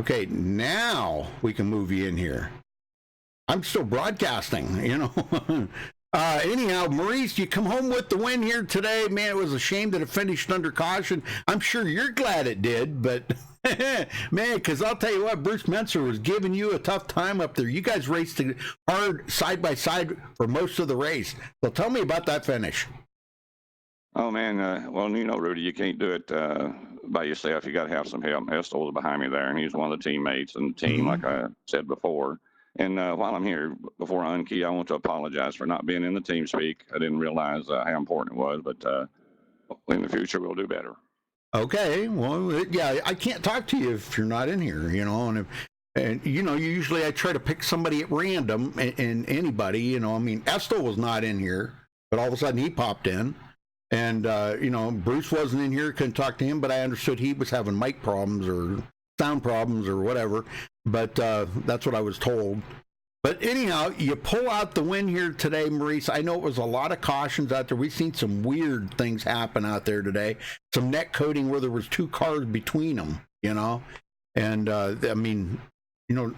Okay, now we can move you in here. I'm still broadcasting, you know. Anyhow, Maurice, you come home with the win here today. Man, it was a shame that it finished under caution. I'm sure you're glad it did, but man, because I'll tell you what, Bruce Menser was giving you a tough time up there. You guys raced hard side by side for most of the race. So tell me about that finish.
Oh, man. Well, you know, Rudy, you can't do it by yourself. You got to have some help. Estel was behind me there, and he's one of the teammates and the team, like I said before. And while I'm here, before I unkey, I want to apologize for not being in the team speak. I didn't realize how important it was, but in the future, we'll do better.
Okay. Well, yeah, I can't talk to you if you're not in here, you know, and you know, usually I try to pick somebody at random and anybody, you know, I mean, Estel was not in here, but all of a sudden he popped in. And, you know, Bruce wasn't in here, couldn't talk to him, but I understood he was having mic problems or sound problems or whatever. But that's what I was told. But anyhow, you pull out the win here today, Maurice. I know it was a lot of cautions out there. We've seen some weird things happen out there today. Some net coding where there was two cars between them, you know. And, I mean, you know,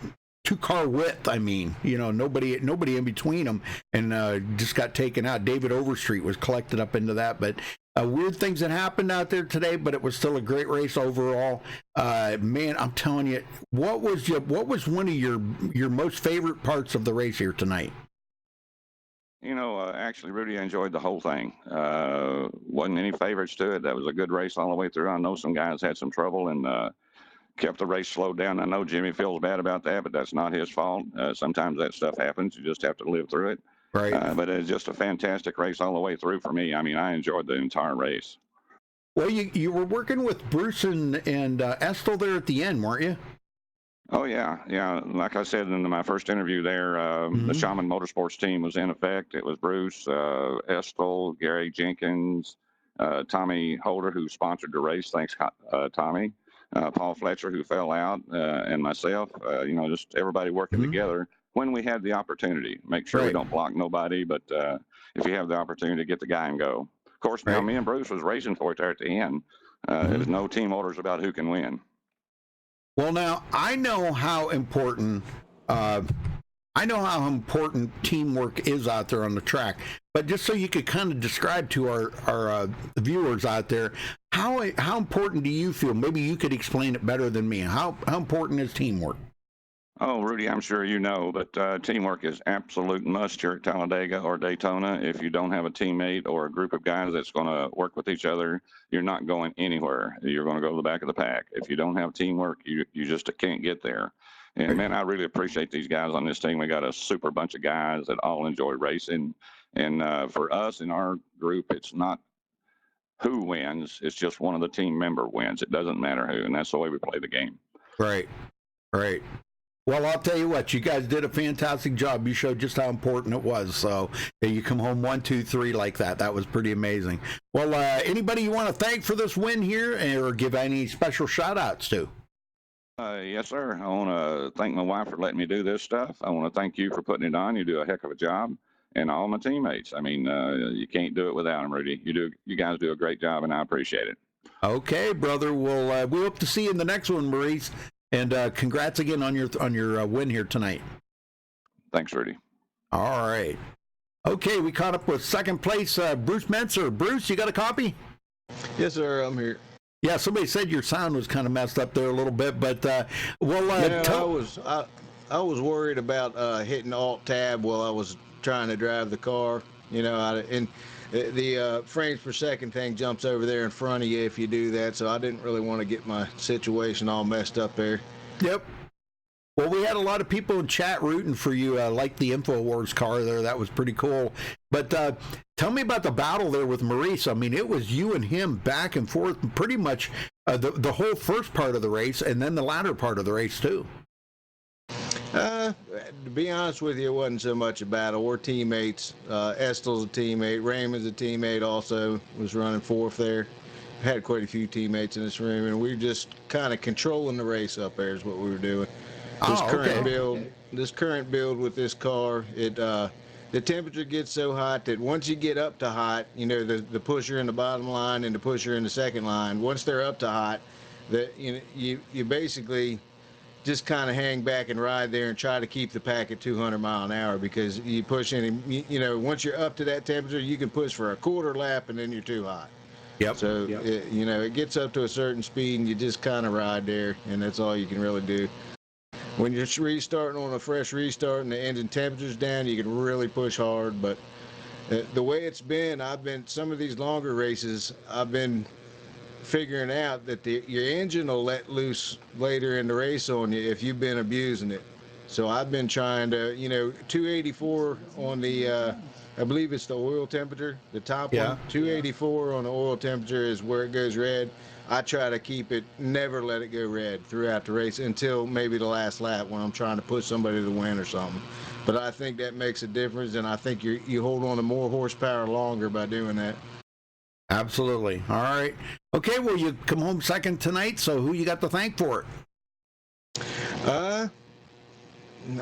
two-car width, I mean, you know, nobody in between them, and just got taken out. David Overstreet was collected up into that, but weird things that happened out there today, but it was still a great race overall. Man, I'm telling you, what was one of your most favorite parts of the race here tonight?
You know, actually, Rudy, I enjoyed the whole thing. Wasn't any favorites to it. That was a good race all the way through. I know some guys had some trouble and kept the race slowed down. I know Jimmy feels bad about that, but that's not his fault. Sometimes that stuff happens. You just have to live through it.
Right.
But it's just a fantastic race all the way through for me. I mean, I enjoyed the entire race.
Well, you were working with Bruce and Estel there at the end, weren't you?
Oh, yeah. Yeah. Like I said in my first interview there, the Shaman Motorsports team was in effect. It was Bruce, Estel, Gary Jenkins, Tommy Holder, who sponsored the race. Thanks, Tommy. Paul Fletcher, who fell out, and myself, you know, just everybody working together when we had the opportunity. Make sure we don't block nobody, but if you have the opportunity, get the guy and go. Of course, now me and Bruce was racing for it there at the end. There's no team orders about who can win.
Well, now, I know how important teamwork is out there on the track, but just so you could kind of describe to our viewers out there, how important do you feel? Maybe you could explain it better than me. How important is teamwork?
Oh, Rudy, I'm sure you know, but teamwork is absolute must here at Talladega or Daytona. If you don't have a teammate or a group of guys that's going to work with each other, you're not going anywhere. You're going to go to the back of the pack. If you don't have teamwork, you just can't get there. And, man, I really appreciate these guys on this team. We got a super bunch of guys that all enjoy racing. And for us in our group, it's not who wins. It's just one of the team member wins. It doesn't matter who, and that's the way we play the game.
Right. Well, I'll tell you what, you guys did a fantastic job. You showed just how important it was. So you come home 1, 2, 3 like that. That was pretty amazing. Well, anybody you want to thank for this win here or give any special shout outs to?
Yes, sir. I want to thank my wife for letting me do this stuff. I want to thank you for putting it on. You do a heck of a job, and all my teammates. I mean, you can't do it without them, Rudy. You guys do a great job, and I appreciate it.
Okay, brother. Well, we hope to see you in the next one, Maurice. And congrats again on your win here tonight.
Thanks, Rudy.
All right. Okay, we caught up with second place, Bruce Mentzer. Bruce, you got a copy?
Yes, sir. I'm here.
Yeah, somebody said your sound was kind of messed up there a little bit, but
I was worried about hitting Alt Tab while I was trying to drive the car. You know, and the frames per second thing jumps over there in front of you if you do that. So I didn't really want to get my situation all messed up there.
Yep. Well, we had a lot of people in chat rooting for you, like the InfoWars car there. That was pretty cool. But tell me about the battle there with Maurice. I mean, it was you and him back and forth pretty much the whole first part of the race and then the latter part of the race, too.
To be honest with you, it wasn't so much a battle. We're teammates. Estel's a teammate. Raymond's a teammate also, was running fourth there. Had quite a few teammates in this room, and we were just kind of controlling the race up there is what we were doing. This current build with this car, the temperature gets so hot that once you get up to hot, you know, the pusher in the bottom line and the pusher in the second line, once they're up to hot, you basically just kind of hang back and ride there and try to keep the pack at 200 mile an hour, because you push you know, once you're up to that temperature, you can push for a quarter lap and then you're too hot.
Yep.
So, you know, it gets up to a certain speed and you just kind of ride there, and that's all you can really do. When you're restarting on a fresh restart and the engine temperature's down, you can really push hard. But the way it's been, some of these longer races, I've been figuring out that your engine will let loose later in the race on you if you've been abusing it. So I've been trying to, you know, 284 on the, I believe it's the oil temperature, the top one. 284 on the oil temperature is where it goes red. I try to keep it, never let it go red throughout the race until maybe the last lap when I'm trying to push somebody to win or something. But I think that makes a difference, and I think you hold on to more horsepower longer by doing that.
Absolutely. All right. Okay, well, you come home second tonight, so who you got to thank for it?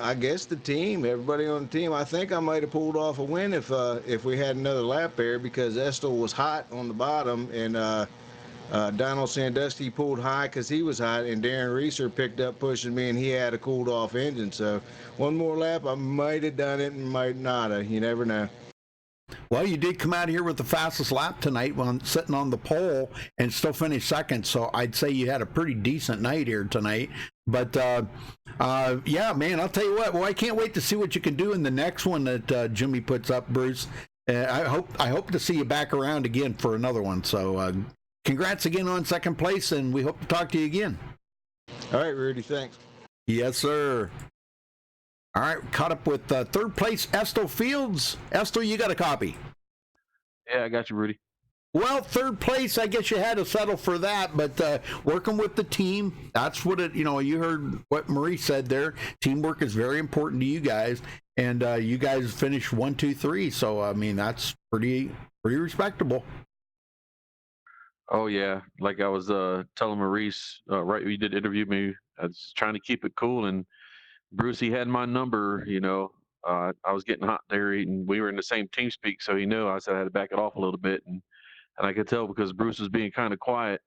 I guess the team, everybody on the team. I think I might have pulled off a win if we had another lap there, because Estel was hot on the bottom, and Donald Sandusky pulled high because he was hot, and Darren Reeser picked up pushing me, and he had a cooled off engine. So one more lap, I might have done it and might not have. You never know.
Well, you did come out here with the fastest lap tonight when sitting on the pole and still finished second. So I'd say you had a pretty decent night here tonight. But, yeah, man, I'll tell you what. Well, I can't wait to see what you can do in the next one that Jimmy puts up, Bruce. I hope to see you back around again for another one. So congrats again on second place, and we hope to talk to you again.
All right, Rudy, thanks.
Yes, sir. All right, caught up with third place, Estel Fields. Estel, you got a copy?
Yeah, I got you, Rudy.
Well, third place, I guess you had to settle for that, but working with the team, that's what it, you know, you heard what Marie said there. Teamwork is very important to you guys, and you guys finished 1, 2, 3, so, I mean, that's pretty respectable.
Oh, yeah. Like I was telling Maurice, right, you did interview me, I was trying to keep it cool, and Bruce, he had my number, you know. I was getting hot there, and we were in the same team speak, so he knew. I said I had to back it off a little bit, and I could tell because Bruce was being kind of quiet.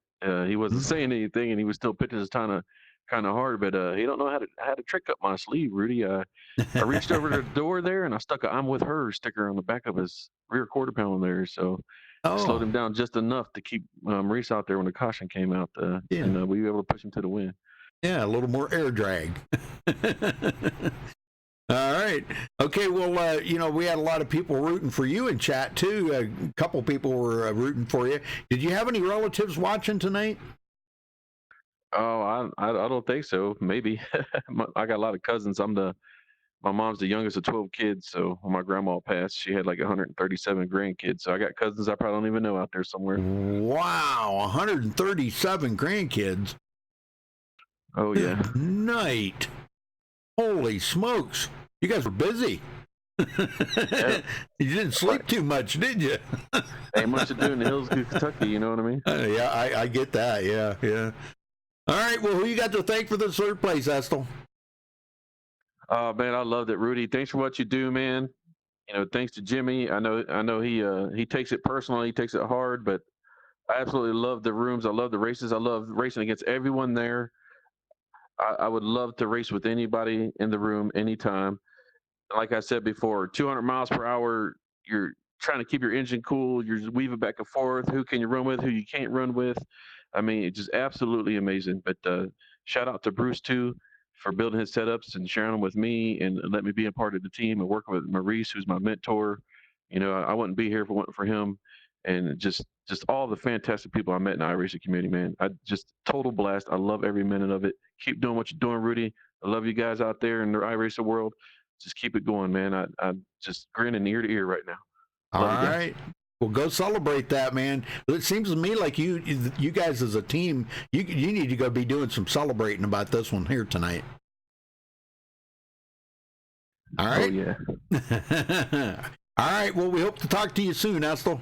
He wasn't saying anything, and he was still pitching his kind of hard, but he don't know how to trick up my sleeve, Rudy. I reached over to the door there, and I stuck a "I'm with her" sticker on the back of his rear quarter panel there, so slowed him down just enough to keep Maurice out there when the caution came out, and we were able to push him to the win.
Yeah, a little more air drag. All right. Okay, well, you know, we had a lot of people rooting for you in chat, too. A couple people were rooting for you. Did you have any relatives watching tonight?
Oh, I don't think so. Maybe. I got a lot of cousins. My mom's the youngest of 12 kids, so when my grandma passed, she had like 137 grandkids. So I got cousins I probably don't even know out there somewhere.
Wow, 137 grandkids.
Oh, yeah.
Good night. Holy smokes. You guys were busy.
Yeah.
You didn't sleep too much, did you?
Ain't much to do in the hills of Kentucky, you know what I mean?
Yeah, I get that. Yeah. All right, well, who you got to thank for the third place, Estel?
Oh man, I loved it, Rudy. Thanks for what you do, man. You know, thanks to Jimmy. I know he takes it personally, he takes it hard, but I absolutely love the rooms. I love the races. I love racing against everyone there. I would love to race with anybody in the room anytime. Like I said before, 200 miles per hour, you're trying to keep your engine cool. You're weaving back and forth. Who can you run with? Who you can't run with? I mean, it's just absolutely amazing. But shout out to Bruce too for building his setups and sharing them with me and let me be a part of the team and working with Maurice, who's my mentor. You know, I wouldn't be here if it wasn't for him. And just all the fantastic people I met in the iRacing community, man. I just total blast. I love every minute of it. Keep doing what you're doing, Rudy. I love you guys out there in the iRacing world. Just keep it going, man. I'm just grinning ear to ear right now.
All
Love you guys.
right. Well, go celebrate that, man. It seems to me like you guys as a team, you need to go be doing some celebrating about this one here tonight. All right.
Oh, yeah.
All right. Well, we hope to talk to you soon, Estel.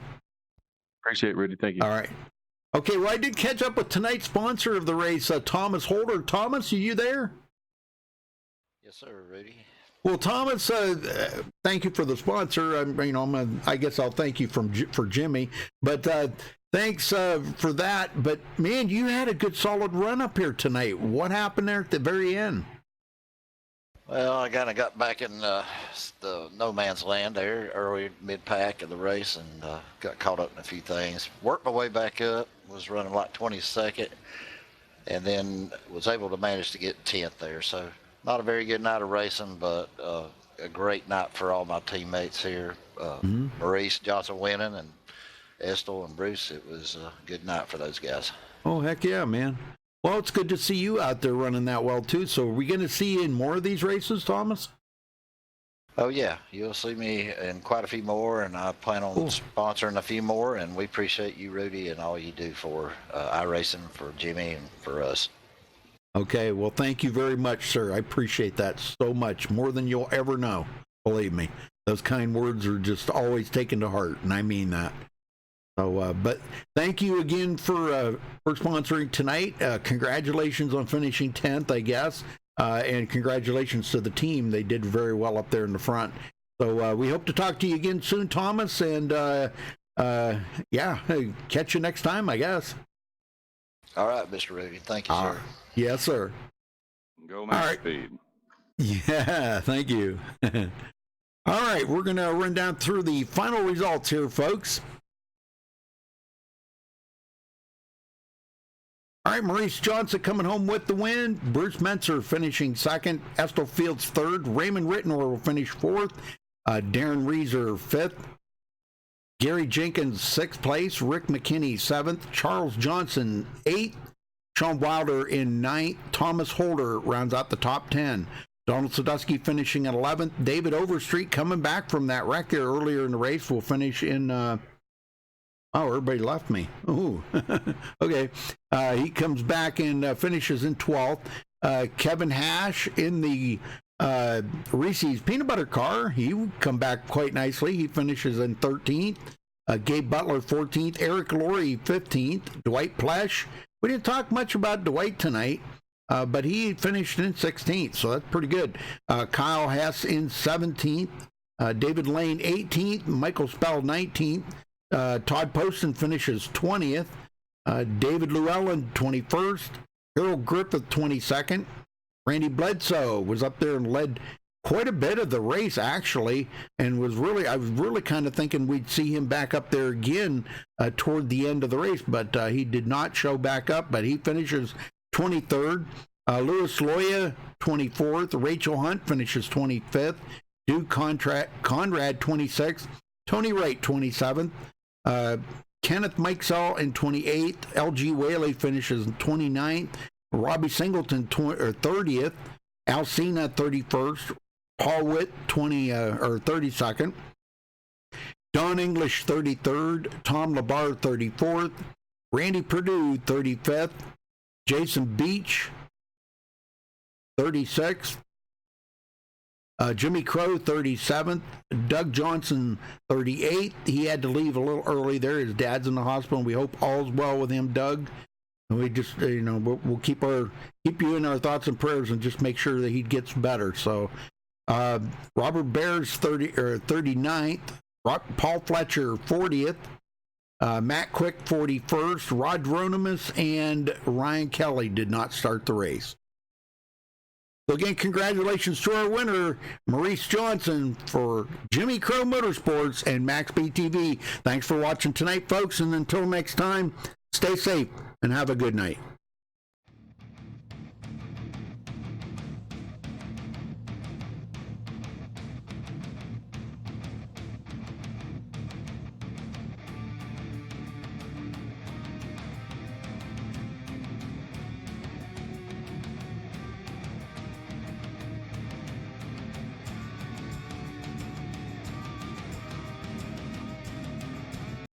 Appreciate it, Rudy. Thank you.
All right. Okay, well, I did catch up with tonight's sponsor of the race, Thomas Holder. Thomas, are you there?
Yes, sir, Rudy.
Well, Thomas, thank you for the sponsor. I guess I'll thank you for Jimmy, but thanks for that. But man, you had a good solid run up here tonight. What happened there at the very end?
Well, I kind of got back in the no man's land there, early mid-pack of the race, and got caught up in a few things. Worked my way back up, was running like 22nd, and then was able to manage to get 10th there. So not a very good night of racing, but a great night for all my teammates here. Maurice Johnson winning, and Estel and Bruce. It was a good night for those guys.
Oh, heck yeah, man. Well, it's good to see you out there running that well, too. So are we going to see you in more of these races, Thomas?
Oh, yeah. You'll see me in quite a few more, and I plan on sponsoring a few more, and we appreciate you, Rudy, and all you do for iRacing, for Jimmy, and for us.
Okay, well, thank you very much, sir. I appreciate that so much, more than you'll ever know. Believe me, those kind words are just always taken to heart, and I mean that. So, but thank you again for sponsoring tonight. Congratulations on finishing 10th, I guess, and congratulations to the team. They did very well up there in the front. So we hope to talk to you again soon, Thomas, and yeah, catch you next time, I guess.
All right, Mr. Rudy. Thank you, sir.
Yes, sir.
Go MaxSpeed.
Yeah, thank you. All right, we're going to run down through the final results here, folks. All right, Maurice Johnson coming home with the win. Bruce Menser finishing second. Estel Fields third. Raymond Rittenor will finish fourth. Darren Reeser fifth. Gary Jenkins sixth place. Rick McKinney seventh. Charles Johnson eighth. Sean Wilder in ninth. Thomas Holder rounds out the top 10. Donald Sadusky finishing at 11th. David Overstreet coming back from that wreck there earlier in the race will finish in... Oh, everybody left me. Ooh. Okay. He comes back and finishes in 12th. Kevin Hash in the Reese's Peanut Butter Car. He would come back quite nicely. He finishes in 13th. Gabe Butler, 14th. Eric Laurie, 15th. Dwight Plesh. We didn't talk much about Dwight tonight, but he finished in 16th, so that's pretty good. Kyle Hess in 17th. David Lane, 18th. Michael Spell, 19th. Todd Poston finishes 20th. David Llewellyn, 21st. Harold Griffith, 22nd. Randy Bledsoe was up there and led quite a bit of the race, actually, and I was really kind of thinking we'd see him back up there again toward the end of the race, but he did not show back up, but he finishes 23rd. Louis Loya, 24th. Rachel Hunt finishes 25th. Duke Conrad, 26th. Tony Wright, 27th. Kenneth Mikesell in 28th. LG Whaley finishes in 29th. Robbie Singleton 30th. Alcina 31st. Paul Witt 32nd. Don English 33rd. Tom Labar 34th. Randy Perdue 35th. Jason Beach 36th. Jimmy Crow, 37th. Doug Johnson, 38th. He had to leave a little early there. His dad's in the hospital, and we hope all's well with him, Doug. And we just, we'll keep you in our thoughts and prayers, and just make sure that he gets better. So, Robert Bears 39th, Paul Fletcher 40th, Matt Quick 41st, Rod Ronimus and Ryan Kelly did not start the race. So again, congratulations to our winner, Maurice Johnson, for Jimmy Crow Motorsports and MaxSpeedTV. Thanks for watching tonight, folks, and until next time, stay safe and have a good night.